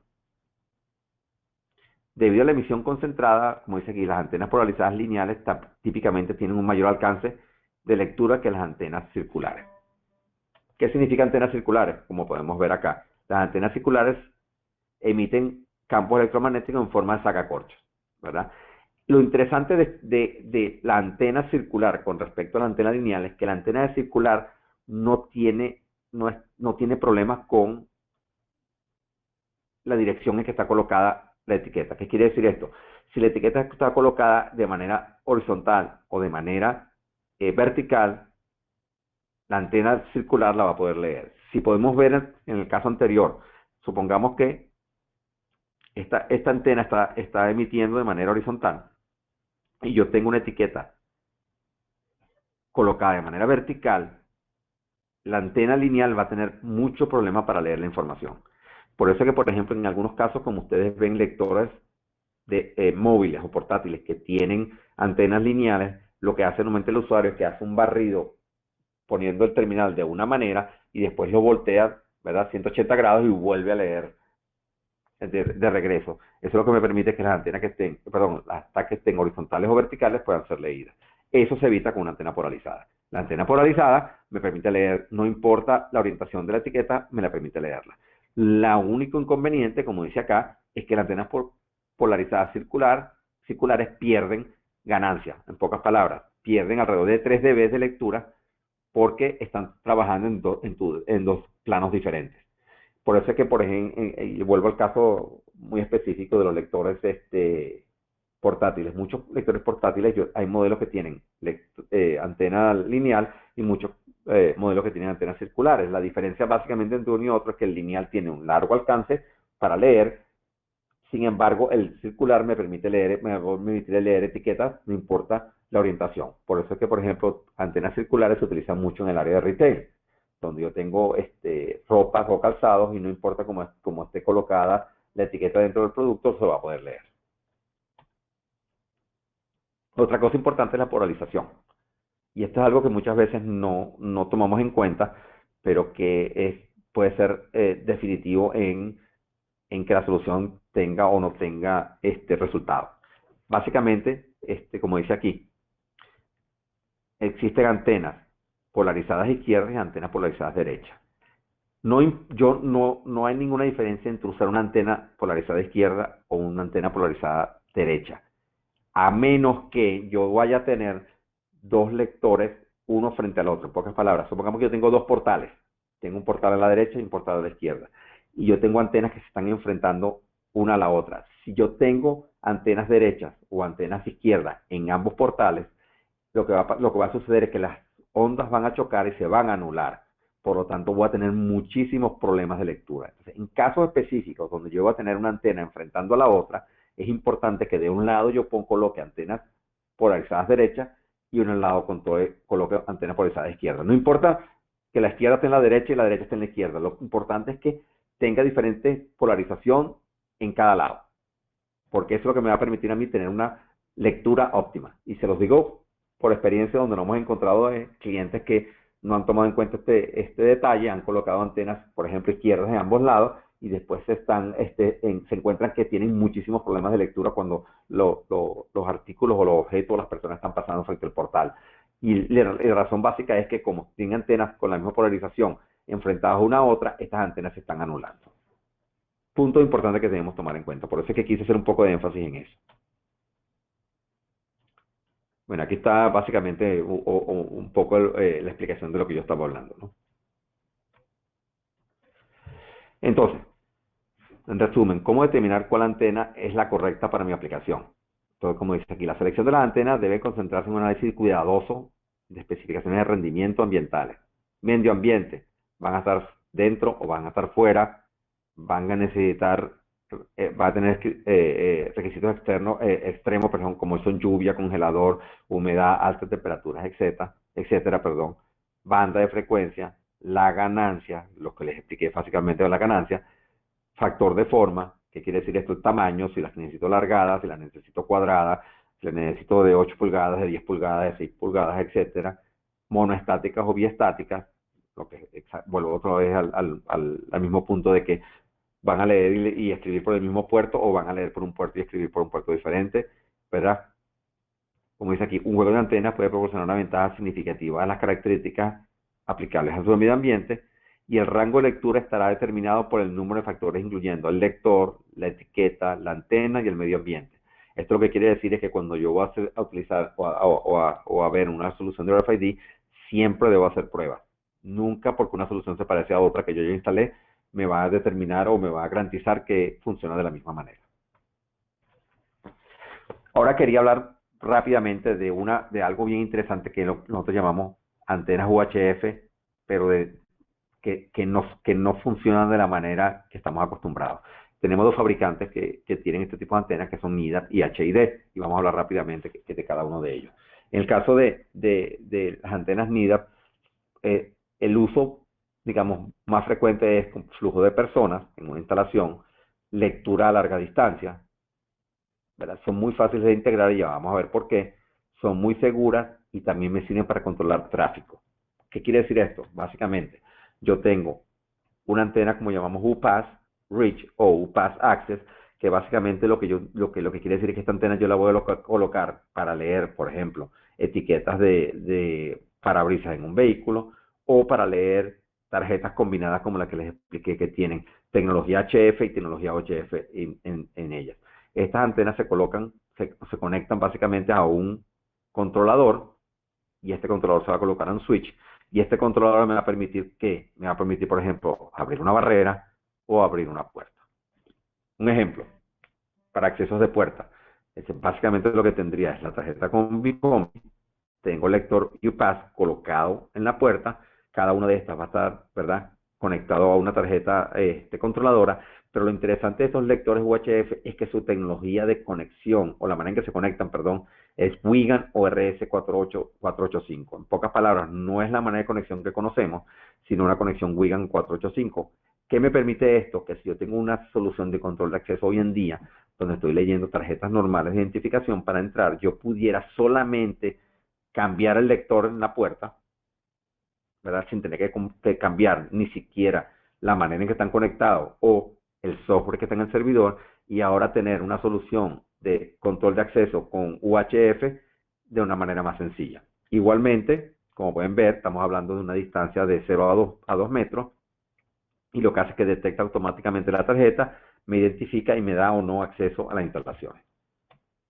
Debido a la emisión concentrada, como dice aquí, las antenas polarizadas lineales típicamente tienen un mayor alcance de lectura que las antenas circulares. ¿Qué significa antenas circulares? Como podemos ver acá, las antenas circulares emiten campos electromagnéticos en forma de sacacorchos, ¿verdad? Lo interesante de la antena circular con respecto a la antena lineal es que la antena circular no tiene problemas con la dirección en que está colocada la etiqueta. ¿Qué quiere decir esto? Si la etiqueta está colocada de manera horizontal o de manera vertical, la antena circular la va a poder leer. Si podemos ver en el caso anterior, supongamos que esta antena está emitiendo de manera horizontal y yo tengo una etiqueta colocada de manera vertical, la antena lineal va a tener mucho problema para leer la información. Por eso que, por ejemplo, en algunos casos, como ustedes ven lectores de móviles o portátiles que tienen antenas lineales, lo que hace normalmente el usuario es que hace un barrido poniendo el terminal de una manera y después lo voltea, ¿verdad? 180 grados y vuelve a leer de regreso. Eso es lo que me permite que las antenas que estén horizontales o verticales puedan ser leídas. Eso se evita con una antena polarizada. La antena polarizada me permite leer, no importa la orientación de la etiqueta, me la permite leerla. La único inconveniente, como dice acá, es que las antenas polarizadas circulares pierden ganancia. En pocas palabras, pierden alrededor de 3 dB de lectura porque están trabajando en dos planos diferentes. Por eso es que, por ejemplo, vuelvo al caso muy específico de los lectores portátiles. Muchos lectores portátiles, hay modelos que tienen antena lineal y muchos modelos que tienen antenas circulares. La diferencia básicamente entre uno y otro es que el lineal tiene un largo alcance para leer. Sin embargo, el circular me permite leer etiquetas, no importa la orientación. Por eso es que, por ejemplo, antenas circulares se utilizan mucho en el área de retail, donde yo tengo ropas o calzados y no importa cómo esté colocada la etiqueta dentro del producto, se va a poder leer. Otra cosa importante es la polarización. Y esto es algo que muchas veces no tomamos en cuenta, pero que puede ser definitivo en que la solución tenga o no tenga este resultado. Básicamente, como dice aquí, existen antenas polarizadas izquierdas y antenas polarizadas derechas. No hay ninguna diferencia entre usar una antena polarizada izquierda o una antena polarizada derecha, a menos que yo vaya a tener dos lectores uno frente al otro. En pocas palabras, supongamos que yo tengo dos portales, tengo un portal a la derecha y un portal a la izquierda, y yo tengo antenas que se están enfrentando una a la otra. Si yo tengo antenas derechas o antenas izquierdas en ambos portales, lo que va a suceder es que las ondas van a chocar y se van a anular. Por lo tanto, voy a tener muchísimos problemas de lectura. Entonces, en casos específicos donde yo voy a tener una antena enfrentando a la otra, es importante que de un lado yo coloque antenas polarizadas derechas y en el lado coloque antenas polarizadas izquierdas. No importa que la izquierda esté en la derecha y la derecha esté en la izquierda. Lo importante es que tenga diferente polarización en cada lado, porque eso es lo que me va a permitir a mí tener una lectura óptima. Y se los digo por experiencia, donde nos hemos encontrado clientes que no han tomado en cuenta este detalle, han colocado antenas, por ejemplo, izquierdas en ambos lados, y después se encuentran que tienen muchísimos problemas de lectura cuando los artículos o los objetos o las personas están pasando frente al portal. Y la razón básica es que como tienen antenas con la misma polarización enfrentadas una a otra, estas antenas se están anulando. Punto importante que debemos tomar en cuenta. Por eso es que quise hacer un poco de énfasis en eso. Bueno, aquí está básicamente un poco la explicación de lo que yo estaba hablando, ¿no? Entonces, en resumen, ¿cómo determinar cuál antena es la correcta para mi aplicación? Entonces, como dice aquí, la selección de las antenas debe concentrarse en un análisis cuidadoso de especificaciones de rendimiento ambientales. Medio ambiente, van a estar dentro o van a estar fuera, van a necesitar, va a tener requisitos externos, extremos, perdón, como son lluvia, congelador, humedad, altas temperaturas, etcétera, perdón, banda de frecuencia, la ganancia, lo que les expliqué básicamente de la ganancia, factor de forma, ¿qué quiere decir esto? El tamaño, si las necesito largadas, si las necesito cuadradas, si las necesito de 8 pulgadas, de 10 pulgadas, de 6 pulgadas, etcétera, monoestáticas o biestáticas, lo que vuelvo otra vez al mismo punto de que van a leer y escribir por el mismo puerto o van a leer por un puerto y escribir por un puerto diferente, ¿verdad? Como dice aquí, un juego de antenas puede proporcionar una ventaja significativa a las características aplicables a su medio ambiente y el rango de lectura estará determinado por el número de factores incluyendo el lector, la etiqueta, la antena y el medio ambiente. Esto lo que quiere decir es que cuando yo voy a utilizar o a ver una solución de RFID, siempre debo hacer pruebas. Nunca porque una solución se parece a otra que yo ya instalé, me va a determinar o me va a garantizar que funciona de la misma manera. Ahora quería hablar rápidamente de algo bien interesante que nosotros llamamos antenas UHF, pero que no funcionan de la manera que estamos acostumbrados. Tenemos dos fabricantes que tienen este tipo de antenas que son NIDA y HID, y vamos a hablar rápidamente de cada uno de ellos. En el caso de las antenas NIDA, el uso, digamos, más frecuente es con flujo de personas en una instalación, lectura a larga distancia, ¿verdad? Son muy fáciles de integrar y ya vamos a ver por qué. Son muy seguras y también me sirven para controlar tráfico. ¿Qué quiere decir esto? Básicamente, yo tengo una antena como llamamos UPass Reach o UPass Access, que básicamente lo que quiere decir es que esta antena yo la voy a colocar para leer, por ejemplo, etiquetas de parabrisas en un vehículo o para leer tarjetas combinadas como la que les expliqué que tienen tecnología HF y tecnología OHF en ellas. Estas antenas se conectan básicamente a un controlador y este controlador se va a colocar en un switch y este controlador me va a permitir, por ejemplo, abrir una barrera o abrir una puerta. Un ejemplo, para accesos de puerta. Básicamente lo que tendría es la tarjeta Combi, tengo el lector UPass colocado en la puerta, cada una de estas va a estar, ¿verdad?, conectado a una tarjeta controladora, pero lo interesante de estos lectores UHF es que su tecnología de conexión, o la manera en que se conectan, perdón, es WIGAN o RS485. En pocas palabras, no es la manera de conexión que conocemos, sino una conexión WIGAN 485. ¿Qué me permite esto? Que si yo tengo una solución de control de acceso hoy en día, donde estoy leyendo tarjetas normales de identificación para entrar, yo pudiera solamente cambiar el lector en la puerta, ¿verdad? Sin tener que cambiar ni siquiera la manera en que están conectados o el software que está en el servidor y ahora tener una solución de control de acceso con UHF de una manera más sencilla. Igualmente, como pueden ver, estamos hablando de una distancia de 0 a 2 metros y lo que hace es que detecta automáticamente la tarjeta, me identifica y me da o no acceso a las instalaciones.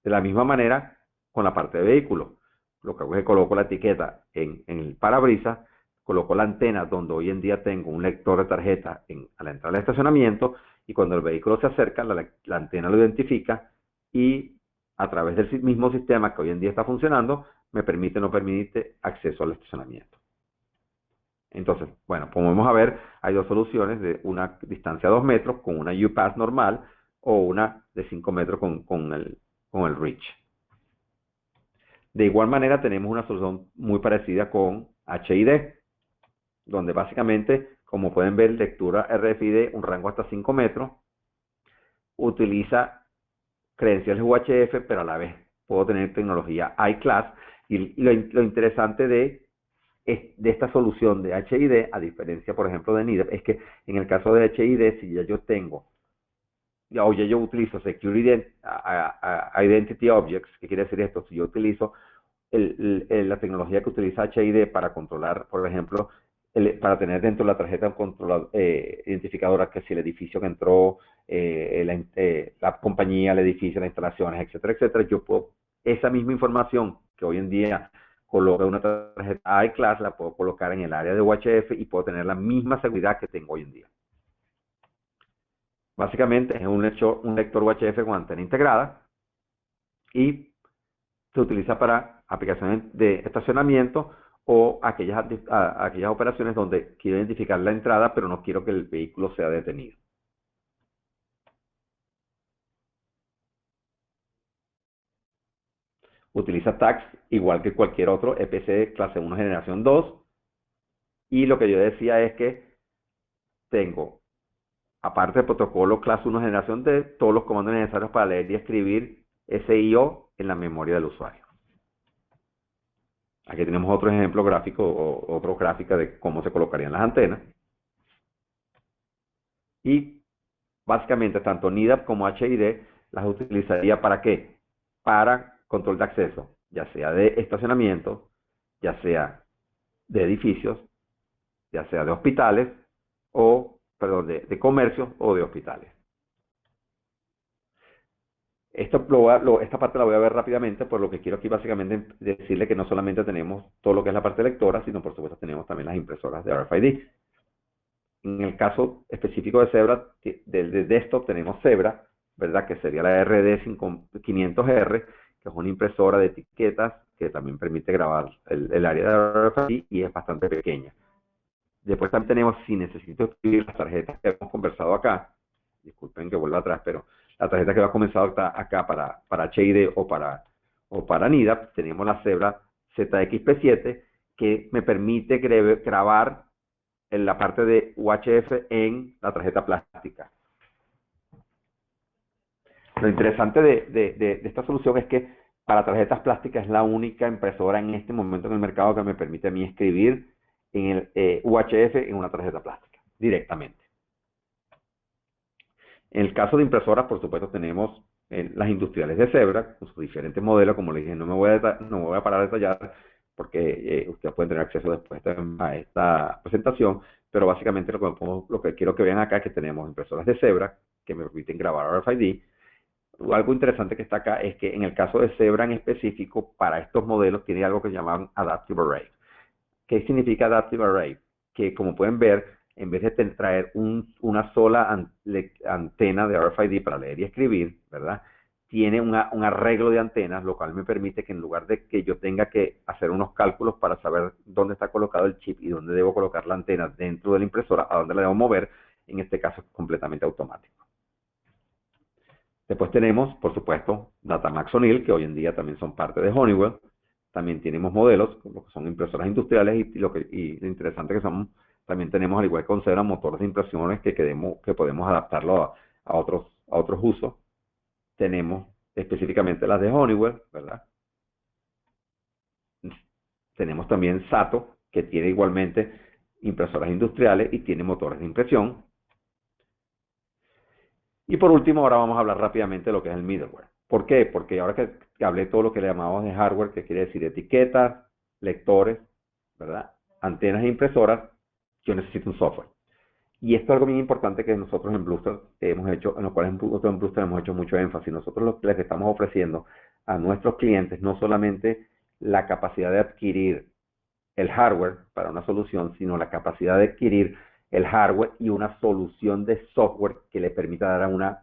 De la misma manera, con la parte de vehículo, lo que hago es que coloco la etiqueta en el parabrisas, coloco la antena donde hoy en día tengo un lector de tarjeta a la entrada del estacionamiento y cuando el vehículo se acerca, la antena lo identifica y a través del mismo sistema que hoy en día está funcionando, me permite o no permite acceso al estacionamiento. Entonces, bueno, como vamos a ver, hay dos soluciones de una distancia de 2 metros con una UPass normal o una de 5 metros con el Reach. De igual manera tenemos una solución muy parecida con HID, donde básicamente, como pueden ver, lectura RFID, un rango hasta 5 metros, utiliza credenciales UHF, pero a la vez puedo tener tecnología iClass, y lo interesante de esta solución de HID, a diferencia, por ejemplo, de NIDAP, es que en el caso de HID, si ya yo tengo, ya yo utilizo Secure Identity Objects, ¿qué quiere decir esto? Si yo utilizo la tecnología que utiliza HID para controlar, por ejemplo, para tener dentro de la tarjeta un identificadora que si el edificio que entró, la compañía, el edificio, las instalaciones, etcétera, etcétera, yo puedo, esa misma información que hoy en día coloca una tarjeta iClass, la puedo colocar en el área de UHF y puedo tener la misma seguridad que tengo hoy en día. Básicamente es un lector UHF con antena integrada y se utiliza para aplicaciones de estacionamiento o aquellas operaciones donde quiero identificar la entrada, pero no quiero que el vehículo sea detenido. Utiliza tags igual que cualquier otro EPC clase 1 generación 2. Y lo que yo decía es que tengo, aparte del protocolo clase 1 generación D, todos los comandos necesarios para leer y escribir SIO en la memoria del usuario. Aquí tenemos otro ejemplo gráfico o otra gráfica de cómo se colocarían las antenas. Y básicamente tanto NIDAP como HID las utilizaría ¿para qué? Para control de acceso, ya sea de estacionamiento, ya sea de edificios, ya sea de hospitales, o, perdón, de comercios o de hospitales. Esta parte la voy a ver rápidamente, por lo que quiero aquí básicamente decirle que no solamente tenemos todo lo que es la parte lectora, sino por supuesto tenemos también las impresoras de RFID. En el caso específico de Zebra, de desktop tenemos Zebra, ¿verdad? Que sería la RD500R, que es una impresora de etiquetas que también permite grabar el área de RFID y es bastante pequeña. Después también tenemos, si necesito escribir las tarjetas que hemos conversado acá, disculpen que vuelva atrás, pero la tarjeta que hemos comenzado acá para HID o para NIDAP, tenemos la Zebra ZXP7 que me permite grabar en la parte de UHF en la tarjeta plástica. Lo interesante de esta solución es que para tarjetas plásticas es la única impresora en este momento en el mercado que me permite a mí escribir en el UHF en una tarjeta plástica directamente. En el caso de impresoras, por supuesto, tenemos las industriales de Zebra, con sus diferentes modelos. Como les dije, no me voy a parar a detallar porque ustedes pueden tener acceso después a esta presentación, pero básicamente lo que quiero que vean acá es que tenemos impresoras de Zebra que me permiten grabar RFID. Algo interesante que está acá es que en el caso de Zebra en específico, para estos modelos tiene algo que llaman Adaptive Array. ¿Qué significa Adaptive Array? Que como pueden ver, en vez de traer una sola antena de RFID para leer y escribir, ¿verdad? Tiene un arreglo de antenas, lo cual me permite que en lugar de que yo tenga que hacer unos cálculos para saber dónde está colocado el chip y dónde debo colocar la antena dentro de la impresora, a dónde la debo mover, en este caso es completamente automático. Después tenemos, por supuesto, Datamax O'Neill, que hoy en día también son parte de Honeywell. También tenemos modelos, lo que son impresoras industriales y lo interesante que son, también tenemos, al igual que con Zebra, motores de impresiones que podemos adaptarlo a otros usos. Tenemos específicamente las de Honeywell, ¿verdad? Tenemos también Sato, que tiene igualmente impresoras industriales y tiene motores de impresión. Y por último, ahora vamos a hablar rápidamente de lo que es el middleware. ¿Por qué? Porque ahora que hablé todo lo que le llamamos de hardware, que quiere decir etiquetas, lectores, ¿verdad? Antenas e impresoras, yo necesito un software. Y esto es algo bien importante que nosotros en Bluestar hemos hecho, en los cuales nosotros en Bluestar hemos hecho mucho énfasis. Nosotros lo que les estamos ofreciendo a nuestros clientes no solamente la capacidad de adquirir el hardware para una solución, sino la capacidad de adquirir el hardware y una solución de software que le permita dar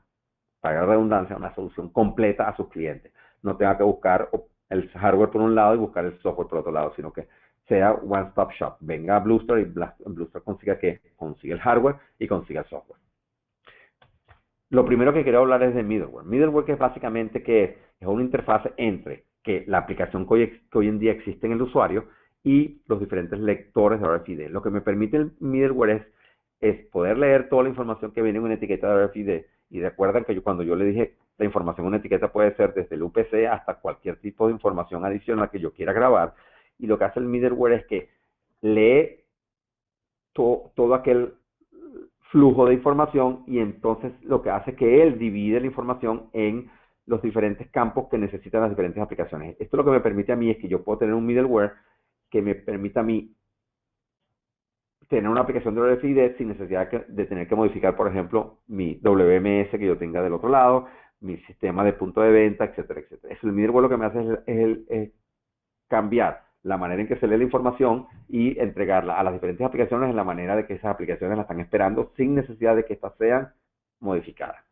para la redundancia, una solución completa a sus clientes. No tenga que buscar el hardware por un lado y buscar el software por otro lado, sino que sea one stop shop. Venga a Bluestar y Bluestar consiga el hardware y consiga el software. Lo primero que quiero hablar es de middleware. Middleware que es básicamente que es una interfaz entre la aplicación que hoy en día existe en el usuario y los diferentes lectores de RFID. Lo que me permite el middleware es poder leer toda la información que viene en una etiqueta de RFID. Y recuerden que cuando yo le dije la información en una etiqueta puede ser desde el UPC hasta cualquier tipo de información adicional que yo quiera grabar. Y lo que hace el middleware es que lee todo aquel flujo de información y entonces lo que hace es que él divide la información en los diferentes campos que necesitan las diferentes aplicaciones. Esto lo que me permite a mí es que yo puedo tener un middleware que me permita a mí tener una aplicación de RFID sin necesidad de tener que modificar, por ejemplo, mi WMS que yo tenga del otro lado, mi sistema de punto de venta, etcétera, etcétera. Eso, el middleware lo que me hace es cambiar la manera en que se lee la información y entregarla a las diferentes aplicaciones en la manera de que esas aplicaciones la están esperando sin necesidad de que éstas sean modificadas.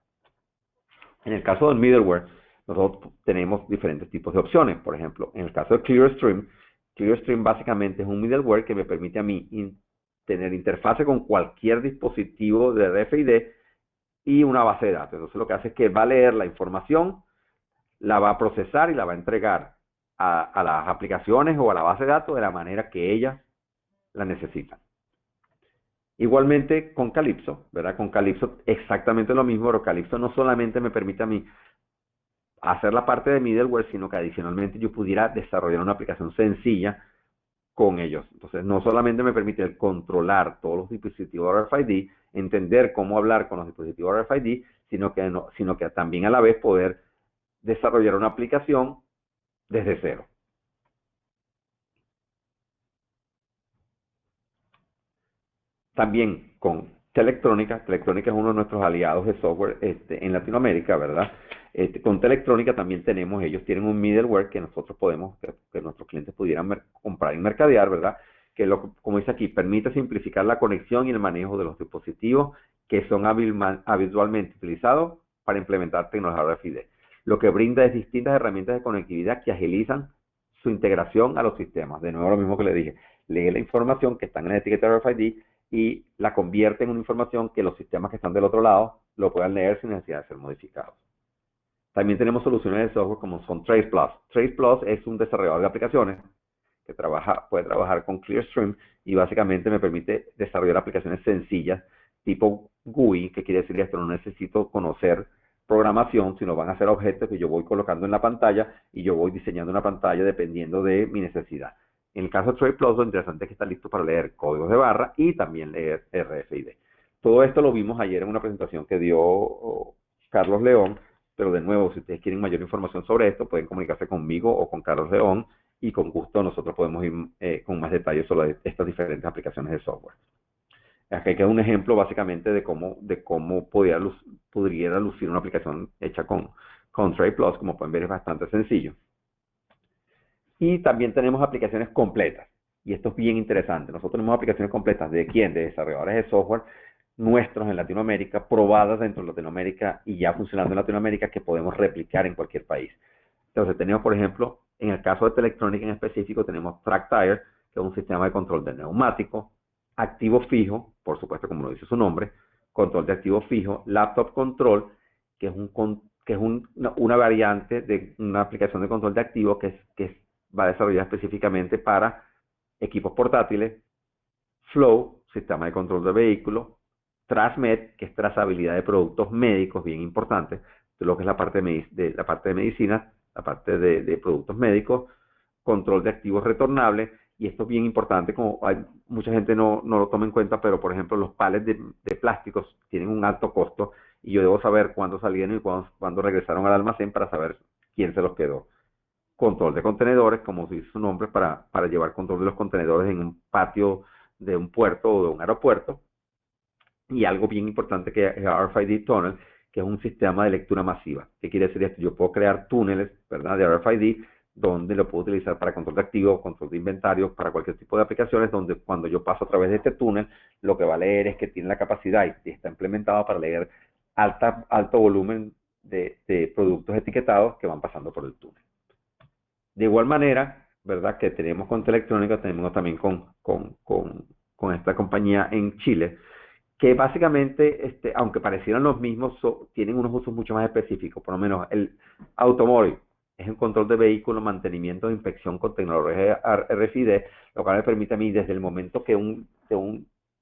En el caso del middleware, nosotros tenemos diferentes tipos de opciones. Por ejemplo, en el caso de ClearStream, ClearStream básicamente es un middleware que me permite a mí tener interfase con cualquier dispositivo de RFID y una base de datos. Entonces lo que hace es que va a leer la información, la va a procesar y la va a entregar a las aplicaciones o a la base de datos de la manera que ellas la necesitan. Igualmente con Calypso, ¿verdad? Con Calypso exactamente lo mismo, pero Calypso no solamente me permite a mí hacer la parte de middleware, sino que adicionalmente yo pudiera desarrollar una aplicación sencilla con ellos. Entonces, no solamente me permite controlar todos los dispositivos RFID, entender cómo hablar con los dispositivos RFID, sino que también a la vez poder desarrollar una aplicación desde cero. También con Telectrónica es uno de nuestros aliados de software en Latinoamérica, ¿verdad? Con Telectrónica también ellos tienen un middleware que nosotros podemos, que nuestros clientes pudieran comprar y mercadear, ¿verdad? Que como dice aquí, permite simplificar la conexión y el manejo de los dispositivos que son habitualmente utilizados para implementar tecnología RFID. Lo que brinda es distintas herramientas de conectividad que agilizan su integración a los sistemas. De nuevo, lo mismo que le dije, lee la información que está en la etiqueta RFID y la convierte en una información que los sistemas que están del otro lado lo puedan leer sin necesidad de ser modificados. También tenemos soluciones de software como son TracePlus. TracePlus es un desarrollador de aplicaciones que puede trabajar con ClearStream y básicamente me permite desarrollar aplicaciones sencillas tipo GUI, que quiere decir esto, no necesito conocer programación, sino van a ser objetos que yo voy colocando en la pantalla y yo voy diseñando una pantalla dependiendo de mi necesidad. En el caso de TracePlus, lo interesante es que está listo para leer códigos de barra y también leer RFID. Todo esto lo vimos ayer en una presentación que dio Carlos León, pero de nuevo, si ustedes quieren mayor información sobre esto, pueden comunicarse conmigo o con Carlos León y con gusto nosotros podemos ir con más detalles sobre estas diferentes aplicaciones de software. Aquí queda un ejemplo básicamente de cómo pudiera lucir una aplicación hecha con TracePlus. Como pueden ver, es bastante sencillo. Y también tenemos aplicaciones completas. Y esto es bien interesante. Nosotros tenemos aplicaciones completas ¿de quién? De desarrolladores de software nuestros en Latinoamérica, probadas dentro de Latinoamérica y ya funcionando en Latinoamérica, que podemos replicar en cualquier país. Entonces tenemos, por ejemplo, en el caso de Telectrónica en específico, tenemos TrackTire, que es un sistema de control de neumático, activo fijo, por supuesto como lo dice su nombre, control de activo fijo, laptop control, que es una variante de una aplicación de control de activo que va a desarrollar específicamente para equipos portátiles, Flow, sistema de control de vehículos, TransMed, que es trazabilidad de productos médicos, bien importante, de lo que es la parte de medicina, la parte de productos médicos, control de activos retornables, y esto es bien importante, como mucha gente no lo toma en cuenta, pero por ejemplo los palets de plásticos tienen un alto costo, y yo debo saber cuándo salieron y cuándo regresaron al almacén para saber quién se los quedó. Control de contenedores, como dice su nombre, para llevar control de los contenedores en un patio de un puerto o de un aeropuerto. Y algo bien importante que es RFID Tunnel, que es un sistema de lectura masiva. ¿Qué quiere decir esto? Yo puedo crear túneles, ¿verdad?, de RFID, donde lo puedo utilizar para control de activos, control de inventario, para cualquier tipo de aplicaciones, donde cuando yo paso a través de este túnel, lo que va a leer es que tiene la capacidad y está implementado para leer alto volumen de productos etiquetados que van pasando por el túnel. De igual manera, ¿verdad?, que tenemos con Telectrónica, tenemos también con esta compañía en Chile, que básicamente, aunque parecieran los mismos, tienen unos usos mucho más específicos. Por lo menos el automóvil es un control de vehículo, mantenimiento de inspección con tecnología RFID, lo cual me permite a mí, desde el momento que un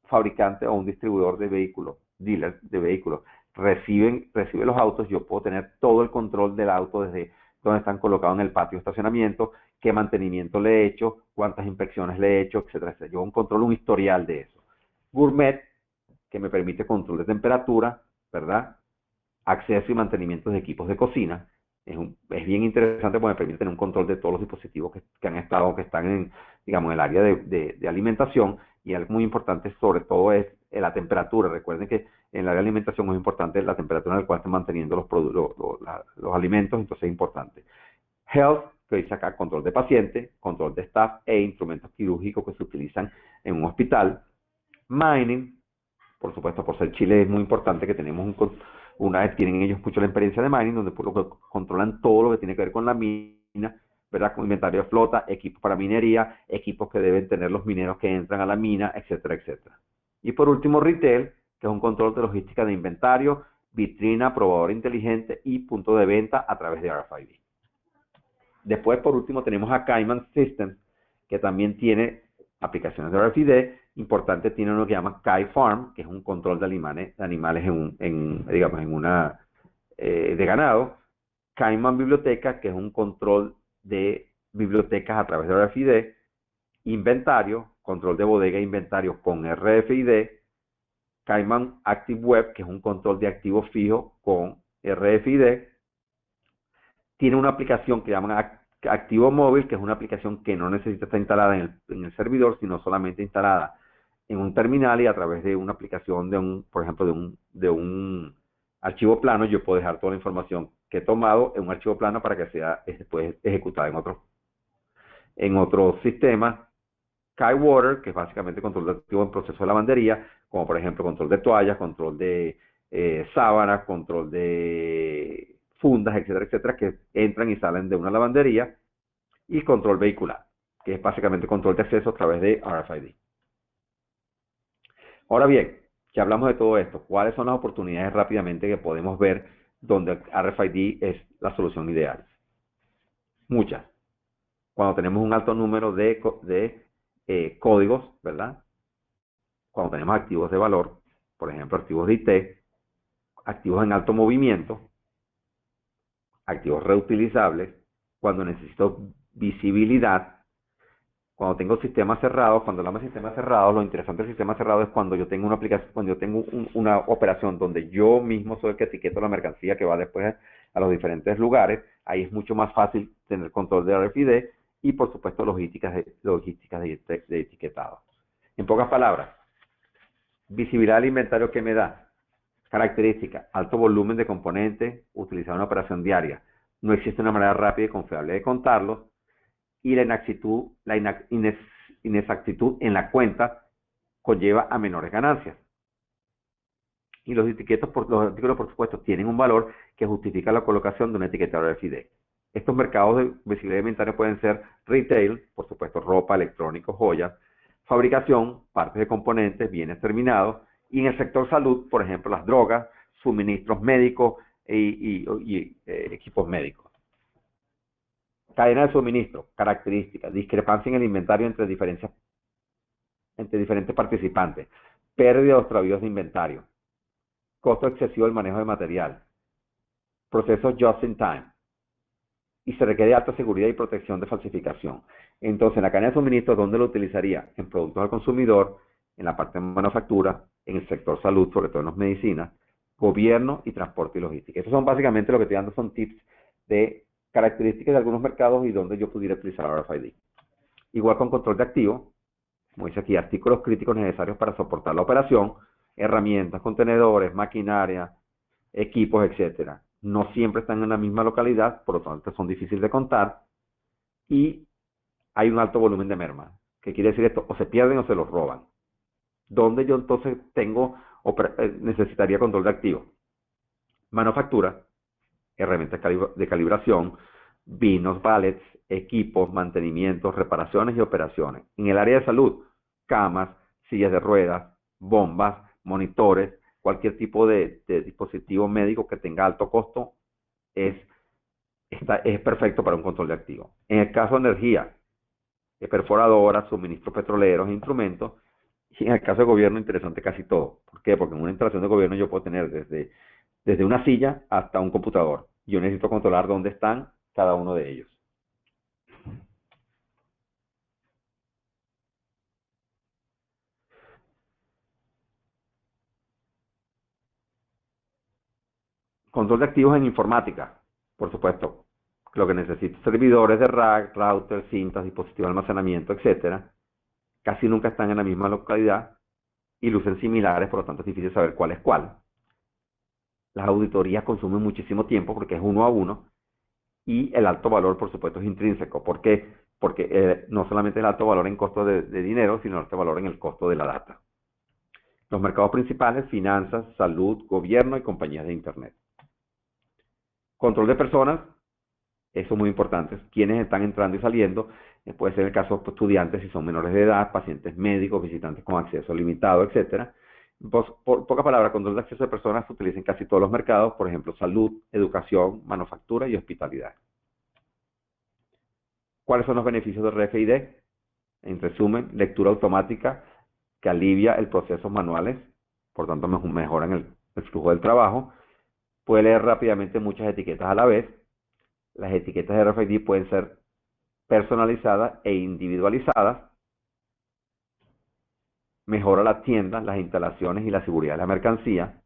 fabricante o un distribuidor de vehículos, dealer de vehículos, recibe los autos, yo puedo tener todo el control del auto desde donde están colocados en el patio de estacionamiento, qué mantenimiento le he hecho, cuántas inspecciones le he hecho, etcétera, etcétera. Yo controlo un historial de eso. Gourmet, que me permite control de temperatura, ¿verdad?, acceso y mantenimiento de equipos de cocina, Es bien interesante porque me permite tener un control de todos los dispositivos que han estado, que están en, digamos, en el área de alimentación. Y algo muy importante sobre todo es la temperatura. Recuerden que en el área de alimentación es importante la temperatura en la cual están manteniendo los alimentos, entonces es importante. Health, que dice acá control de paciente, control de staff e instrumentos quirúrgicos que se utilizan en un hospital. Mining, por supuesto, por ser Chile es muy importante que tenemos una vez tienen ellos mucho la experiencia de mining, donde por lo que controlan todo lo que tiene que ver con la mina, ¿verdad? Con inventario de flota, equipos para minería, equipos que deben tener los mineros que entran a la mina, etcétera, etcétera. Y por último, retail, que es un control de logística de inventario, vitrina, probador inteligente y punto de venta a través de RFID. Después, por último, tenemos a Cayman Systems, que también tiene aplicaciones de RFID. Importante, tiene uno que llama Kai Farm, que es un control de animales digamos, en una de ganado. Cayman Biblioteca, que es un control de bibliotecas a través de RFID. Inventario, control de bodega e inventario con RFID. Cayman Active Web, que es un control de activos fijos con RFID. Tiene una aplicación que llaman Activo Móvil, que es una aplicación que no necesita estar instalada en el servidor, sino solamente instalada en un terminal, y a través de una aplicación por ejemplo, de un archivo plano, yo puedo dejar toda la información que he tomado en un archivo plano para que sea después ejecutada en otro sistema. Kywater, que es básicamente control de activo en proceso de lavandería, como por ejemplo control de toallas, control de sábanas, control de fundas, etcétera, etcétera, que entran y salen de una lavandería. Y control vehicular, que es básicamente control de acceso a través de RFID. Ahora bien, ya hablamos de todo esto, ¿cuáles son las oportunidades rápidamente que podemos ver donde RFID es la solución ideal? Muchas. Cuando tenemos un alto número de códigos, ¿verdad? Cuando tenemos activos de valor, por ejemplo, activos de IT, activos en alto movimiento, activos reutilizables, cuando necesito visibilidad, cuando tengo sistemas cerrados. Cuando hablamos de sistemas cerrados, lo interesante del sistema cerrado es cuando yo tengo una aplicación, cuando yo tengo una operación donde yo mismo soy el que etiqueto la mercancía que va después a los diferentes lugares. Ahí es mucho más fácil tener control de RFID y, por supuesto, logísticas de etiquetado. En pocas palabras, visibilidad del inventario que me da. Característica: alto volumen de componentes, utilizar una operación diaria. No existe una manera rápida y confiable de contarlos. Y la inexactitud en la cuenta conlleva a menores ganancias. Y los artículos, por supuesto, tienen un valor que justifica la colocación de una etiqueta RFID. Estos mercados de visibilidad de inventario pueden ser retail, por supuesto, ropa, electrónicos, joyas, fabricación, partes de componentes, bienes terminados, y en el sector salud, por ejemplo, las drogas, suministros médicos y equipos médicos. Cadena de suministro, características, discrepancia en el inventario entre diferentes participantes, pérdida o extravíos de inventario, costo excesivo del manejo de material, procesos just in time, y se requiere alta seguridad y protección de falsificación. Entonces, en la cadena de suministro, ¿dónde lo utilizaría? En productos al consumidor, en la parte de manufactura, en el sector salud, sobre todo en las medicinas, gobierno y transporte y logística. Estos son básicamente lo que estoy dando, son tips de características de algunos mercados y donde yo pudiera utilizar RFID. Igual con control de activos, como dice aquí, artículos críticos necesarios para soportar la operación, herramientas, contenedores, maquinaria, equipos, etcétera. No siempre están en la misma localidad, por lo tanto son difíciles de contar, y hay un alto volumen de merma. ¿Qué quiere decir esto? O se pierden o se los roban. ¿Dónde yo entonces necesitaría control de activos? Manufactura, herramientas de calibración, vinos, pallets, equipos, mantenimientos, reparaciones y operaciones. En el área de salud, camas, sillas de ruedas, bombas, monitores, cualquier tipo de dispositivo médico que tenga alto costo es perfecto para un control de activos. En el caso de energía, perforadoras, suministros petroleros, instrumentos. Y en el caso de gobierno, interesante casi todo. ¿Por qué? Porque en una instalación de gobierno yo puedo tener desde una silla hasta un computador. Yo necesito controlar dónde están cada uno de ellos. Control de activos en informática. Por supuesto, lo que necesita, servidores de rack, routers, cintas, dispositivos de almacenamiento, etcétera, casi nunca están en la misma localidad y lucen similares, por lo tanto es difícil saber cuál es cuál. Las auditorías consumen muchísimo tiempo porque es uno a uno y el alto valor, por supuesto, es intrínseco. ¿Por qué? Porque no solamente el alto valor en costo de dinero, sino el alto valor en el costo de la data. Los mercados principales, finanzas, salud, gobierno y compañías de Internet. Control de personas, eso es muy importante. Quienes están entrando y saliendo, puede ser el caso de estudiantes si son menores de edad, pacientes médicos, visitantes con acceso limitado, etcétera. Por pocas palabras, control de acceso de personas se utiliza en casi todos los mercados, por ejemplo, salud, educación, manufactura y hospitalidad. ¿Cuáles son los beneficios de RFID? En resumen, lectura automática que alivia el procesos manuales, por tanto mejoran el flujo del trabajo. Puede leer rápidamente muchas etiquetas a la vez. Las etiquetas de RFID pueden ser personalizadas e individualizadas. Mejora las tiendas, las instalaciones y la seguridad de la mercancía.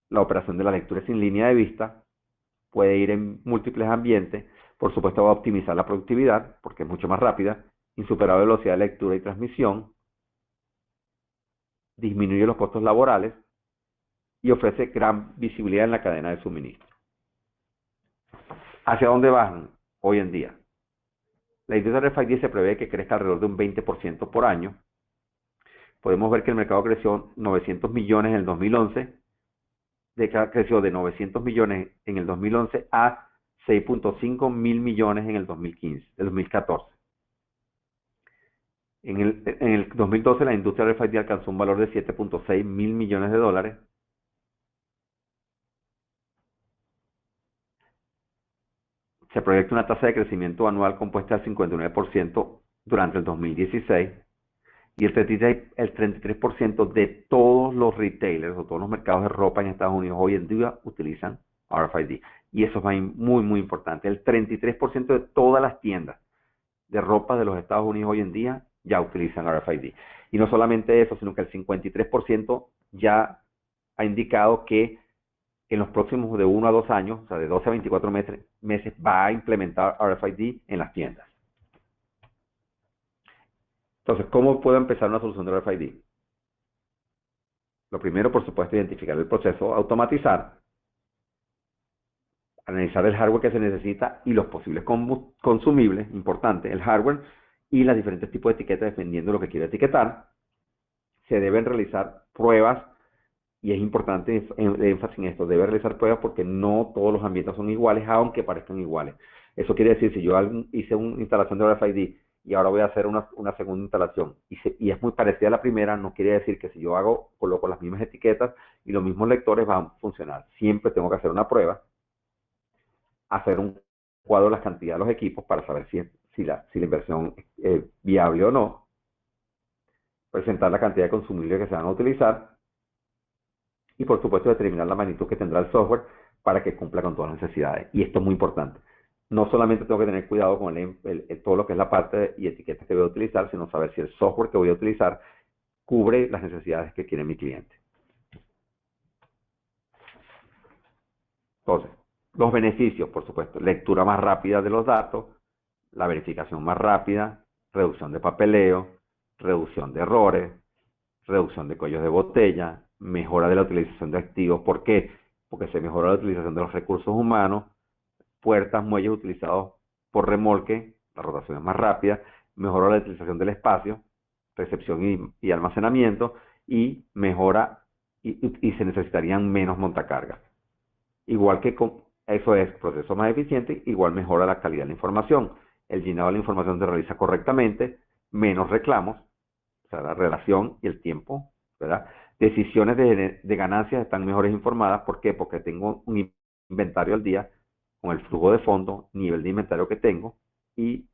La operación de la lectura es sin línea de vista. Puede ir en múltiples ambientes. Por supuesto va a optimizar la productividad porque es mucho más rápida. Insuperable velocidad de lectura y transmisión. Disminuye los costos laborales y ofrece gran visibilidad en la cadena de suministro. ¿Hacia dónde van hoy en día? La industria de RFID se prevé que crezca alrededor de un 20% por año. Podemos ver que el mercado creció 900 millones en el 2011, creció de 900 millones en el 2011 a 6.5 mil millones en el 2014. En el 2012 la industria de RFID alcanzó un valor de 7.6 mil millones de dólares. Se proyecta una tasa de crecimiento anual compuesta del 59% durante el 2016 y el 33% de todos los retailers o todos los mercados de ropa en Estados Unidos hoy en día utilizan RFID. Y eso es muy, muy importante. El 33% de todas las tiendas de ropa de los Estados Unidos hoy en día ya utilizan RFID. Y no solamente eso, sino que el 53% ya ha indicado que en los próximos de 1 a 2 años, o sea, de 12 a 24 meses, va a implementar RFID en las tiendas. Entonces, ¿cómo puedo empezar una solución de RFID? Lo primero, por supuesto, identificar el proceso, automatizar, analizar el hardware que se necesita y los posibles consumibles, importante, el hardware y los diferentes tipos de etiquetas dependiendo de lo que quiera etiquetar. Se deben realizar pruebas y es importante énfasis en esto, debe realizar pruebas porque no todos los ambientes son iguales, aunque parezcan iguales. Eso quiere decir, si yo hice una instalación de RFID y ahora voy a hacer una segunda instalación y es muy parecida a la primera, no quiere decir que si yo coloco las mismas etiquetas y los mismos lectores van a funcionar. Siempre tengo que hacer una prueba, hacer un cuadro de las cantidades de los equipos para saber si la inversión es viable o no, presentar la cantidad de consumibles que se van a utilizar y por supuesto determinar la magnitud que tendrá el software para que cumpla con todas las necesidades. Y esto es muy importante. No solamente tengo que tener cuidado con todo lo que es la parte y etiquetas que voy a utilizar, sino saber si el software que voy a utilizar cubre las necesidades que quiere mi cliente. Entonces, los beneficios, por supuesto, lectura más rápida de los datos, la verificación más rápida, reducción de papeleo, reducción de errores, reducción de cuellos de botella, mejora de la utilización de activos. ¿Por qué? Porque se mejora la utilización de los recursos humanos, puertas, muelles utilizados por remolque, la rotación es más rápida, mejora la utilización del espacio, recepción y almacenamiento, y mejora y se necesitarían menos montacargas. Igual que eso es proceso más eficiente, igual mejora la calidad de la información. El llenado de la información se realiza correctamente, menos reclamos, o sea, la relación y el tiempo, ¿verdad? Decisiones de ganancias están mejores informadas. ¿Por qué? Porque tengo un inventario al día con el flujo de fondo, nivel de inventario que tengo y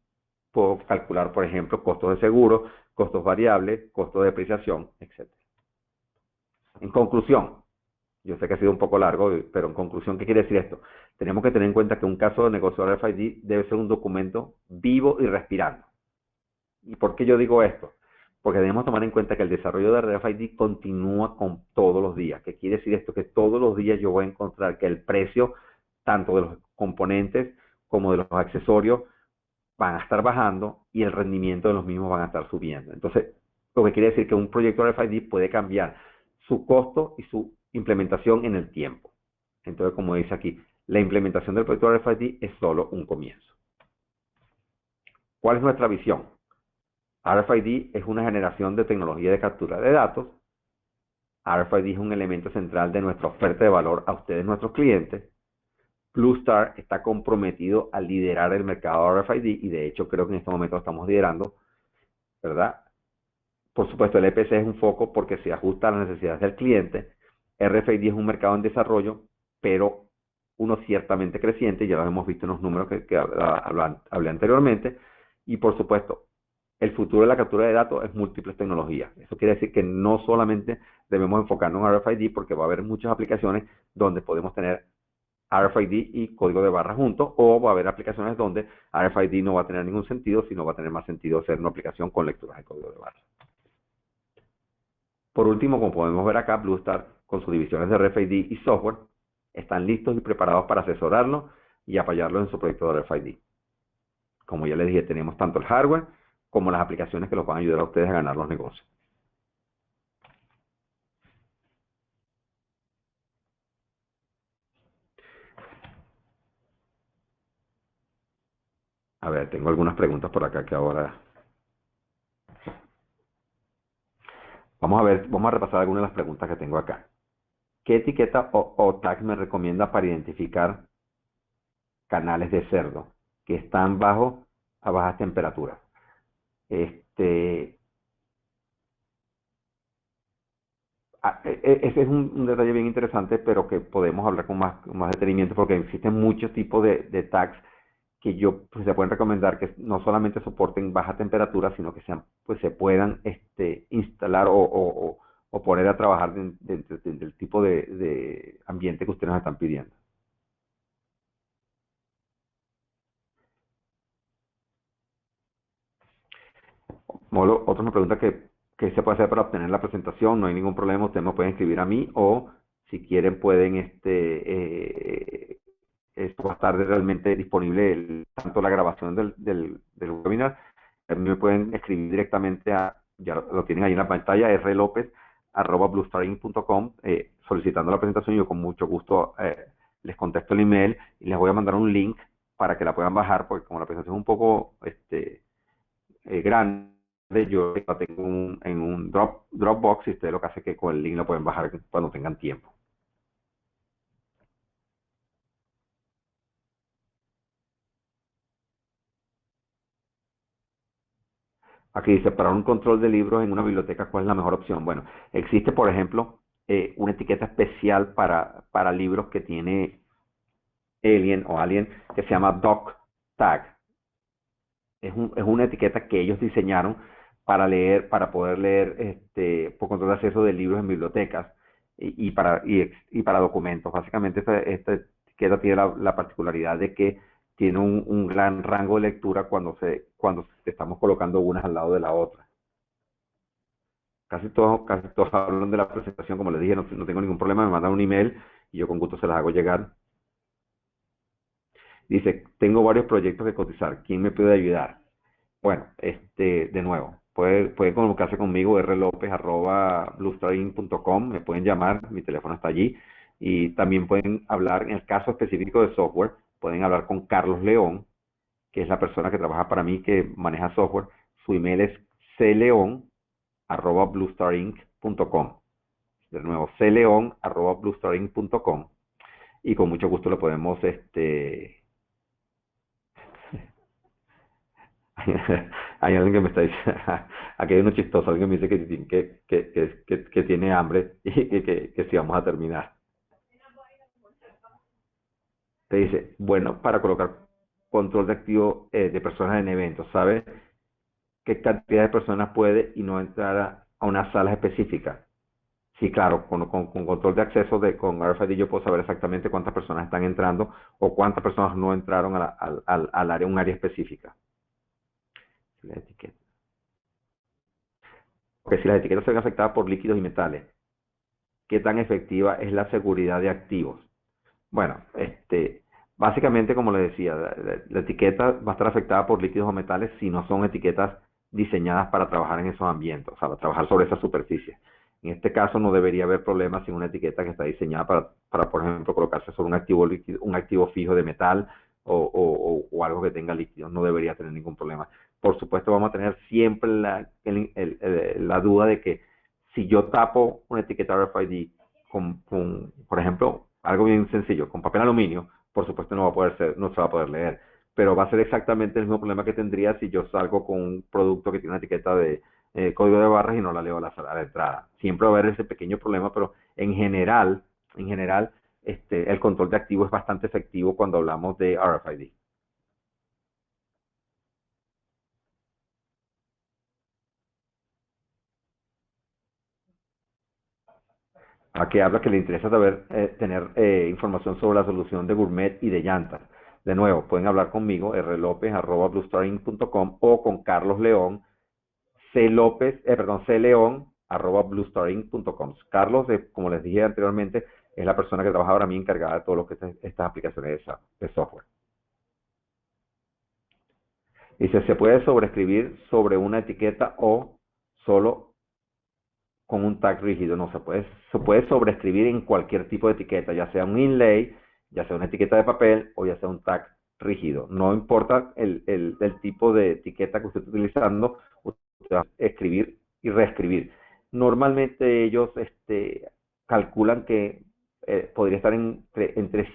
puedo calcular, por ejemplo, costos de seguro, costos variables, costos de depreciación, etc. En conclusión, yo sé que ha sido un poco largo, pero en conclusión, ¿qué quiere decir esto? Tenemos que tener en cuenta que un caso de negocio RFID debe ser un documento vivo y respirando. ¿Y por qué yo digo esto? Porque debemos tomar en cuenta que el desarrollo de RFID continúa con todos los días. ¿Qué quiere decir esto? Que todos los días yo voy a encontrar que el precio tanto de los componentes como de los accesorios, van a estar bajando y el rendimiento de los mismos van a estar subiendo. Entonces, lo que quiere decir que un proyecto RFID puede cambiar su costo y su implementación en el tiempo. Entonces, como dice aquí, la implementación del proyecto RFID es solo un comienzo. ¿Cuál es nuestra visión? RFID es una generación de tecnología de captura de datos. RFID es un elemento central de nuestra oferta de valor a ustedes, nuestros clientes. Bluestar está comprometido a liderar el mercado RFID y de hecho creo que en este momento lo estamos liderando, ¿verdad? Por supuesto, el EPC es un foco porque se ajusta a las necesidades del cliente. RFID es un mercado en desarrollo, pero uno ciertamente creciente, ya lo hemos visto en los números que hablé anteriormente. Y por supuesto, el futuro de la captura de datos es múltiples tecnologías. Eso quiere decir que no solamente debemos enfocarnos en RFID porque va a haber muchas aplicaciones donde podemos tener RFID y código de barra juntos, o va a haber aplicaciones donde RFID no va a tener ningún sentido, sino va a tener más sentido ser una aplicación con lecturas de código de barra. Por último, como podemos ver acá, Bluestar, con sus divisiones de RFID y software, están listos y preparados para asesorarlo y apoyarlo en su proyecto de RFID. Como ya les dije, tenemos tanto el hardware como las aplicaciones que los van a ayudar a ustedes a ganar los negocios. A ver, tengo algunas preguntas por acá que ahora... Vamos a ver, vamos a repasar algunas de las preguntas que tengo acá. ¿Qué etiqueta o tag me recomienda para identificar canales de cerdo que están a bajas temperaturas? Este, ese es un detalle bien interesante, pero que podemos hablar con más detenimiento porque existen muchos tipos de tags que pues, se pueden recomendar que no solamente soporten baja temperatura, sino que sean, pues, se puedan instalar o poner a trabajar del tipo de ambiente que ustedes nos están pidiendo. Molo, otra me pregunta que se puede hacer para obtener la presentación. No hay ningún problema, ustedes me pueden escribir a mí o si quieren pueden, esto va a estar realmente disponible, tanto la grabación del webinar, a mí me pueden escribir directamente ya lo tienen ahí en la pantalla, rlopez@bluestarinc.com, solicitando la presentación. Yo con mucho gusto les contesto el email y les voy a mandar un link para que la puedan bajar, porque como la presentación es un poco grande, yo la tengo en un Dropbox y ustedes lo que hace es que con el link lo pueden bajar cuando tengan tiempo. Aquí dice, para un control de libros en una biblioteca, ¿cuál es la mejor opción? Bueno, existe, por ejemplo, una etiqueta especial para libros que tiene Alien que se llama Doc Tag. Es una etiqueta que ellos diseñaron para poder leer por control de acceso de libros en bibliotecas y para documentos. Básicamente esta etiqueta tiene la particularidad de que tiene un gran rango de lectura cuando estamos colocando unas al lado de la otra. Casi todos hablan de la presentación, como les dije, no tengo ningún problema, me mandan un email y yo con gusto se las hago llegar. Dice, tengo varios proyectos que cotizar, ¿quién me puede ayudar? Bueno, de nuevo, puede comunicarse conmigo, rlopez@bluestarinc.com, me pueden llamar, mi teléfono está allí, y también pueden hablar, en el caso específico de software, pueden hablar con Carlos León, que es la persona que trabaja para mí, que maneja software. Su email es cleon@bluestarinc.com. De nuevo, cleon@bluestarinc.com, y con mucho gusto lo podemos, hay alguien que me está diciendo, aquí hay uno chistoso, alguien me dice que tiene hambre y que si vamos a terminar. Te dice, bueno, para colocar control de activo de personas en eventos, ¿sabe qué cantidad de personas puede y no entrar a una sala específica? Sí, claro, con control de acceso con RFID yo puedo saber exactamente cuántas personas están entrando o cuántas personas no entraron al área, un área específica. La etiqueta. Porque si las etiquetas se ven afectadas por líquidos y metales, ¿qué tan efectiva es la seguridad de activos? Bueno, Básicamente, como le decía, la etiqueta va a estar afectada por líquidos o metales si no son etiquetas diseñadas para trabajar en esos ambientes, o sea, para trabajar sobre esa superficie. En este caso no debería haber problemas sin una etiqueta que está diseñada por ejemplo, colocarse sobre un activo líquido, un activo fijo de metal o algo que tenga líquidos. No debería tener ningún problema. Por supuesto, vamos a tener siempre la duda de que si yo tapo una etiqueta RFID por ejemplo, algo bien sencillo, con papel aluminio, por supuesto no se va a poder leer, pero va a ser exactamente el mismo problema que tendría si yo salgo con un producto que tiene una etiqueta de código de barras y no la leo a la entrada. Siempre va a haber ese pequeño problema, pero en general, el control de activo es bastante efectivo cuando hablamos de RFID. Aquí habla que le interesa tener información sobre la solución de gourmet y de llantas. De nuevo, pueden hablar conmigo, rlopez@bluestarinc.com o con Carlos León, cleon@bluestarinc.com. Carlos, como les dije anteriormente, es la persona que trabaja ahora a mí encargada de todo lo que es estas aplicaciones de software. Dice, se puede sobreescribir sobre una etiqueta o solo con un tag rígido. No, se puede sobreescribir en cualquier tipo de etiqueta, ya sea un inlay, ya sea una etiqueta de papel o ya sea un tag rígido. No importa el tipo de etiqueta que usted esté utilizando, usted va a escribir y reescribir. Normalmente ellos calculan que podría estar entre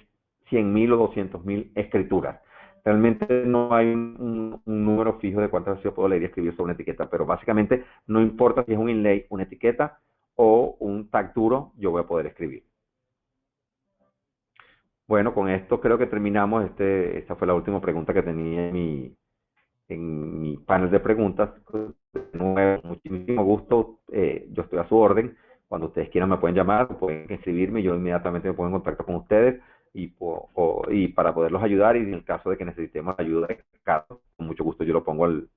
100.000 o 200.000 escrituras. Realmente no hay un número fijo de cuántas veces yo puedo leer y escribir sobre una etiqueta, pero básicamente no importa si es un inlay, una etiqueta o un tag duro, yo voy a poder escribir. Bueno, con esto creo que terminamos. Esta fue la última pregunta que tenía en mi panel de preguntas. De nuevo, muchísimo gusto. Yo estoy a su orden. Cuando ustedes quieran me pueden llamar, pueden escribirme. Yo inmediatamente me pongo en contacto con ustedes y para poderlos ayudar. Y en el caso de que necesitemos ayuda, con mucho gusto yo lo pongo en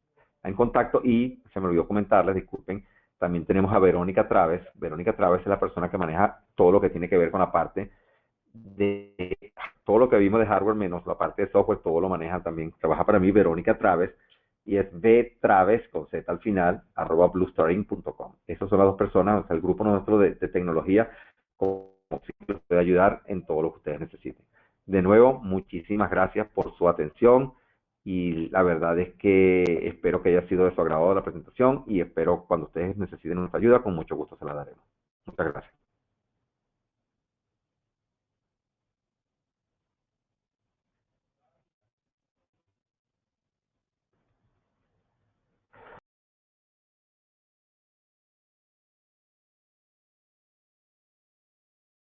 contacto. Y se me olvidó comentarles, disculpen, también tenemos a Verónica Traves. Verónica Traves es la persona que maneja todo lo que tiene que ver con la parte de todo lo que vimos de hardware menos la parte de software, todo lo maneja también. Trabaja para mí Verónica Traves y es btraves con z al final @bluestaring.com. Esas son las dos personas, o sea, el grupo nuestro de tecnología, como si les puede ayudar en todo lo que ustedes necesiten. De nuevo, muchísimas gracias por su atención y la verdad es que espero que haya sido de su agrado la presentación y espero cuando ustedes necesiten nuestra ayuda, con mucho gusto se la daremos. Muchas gracias.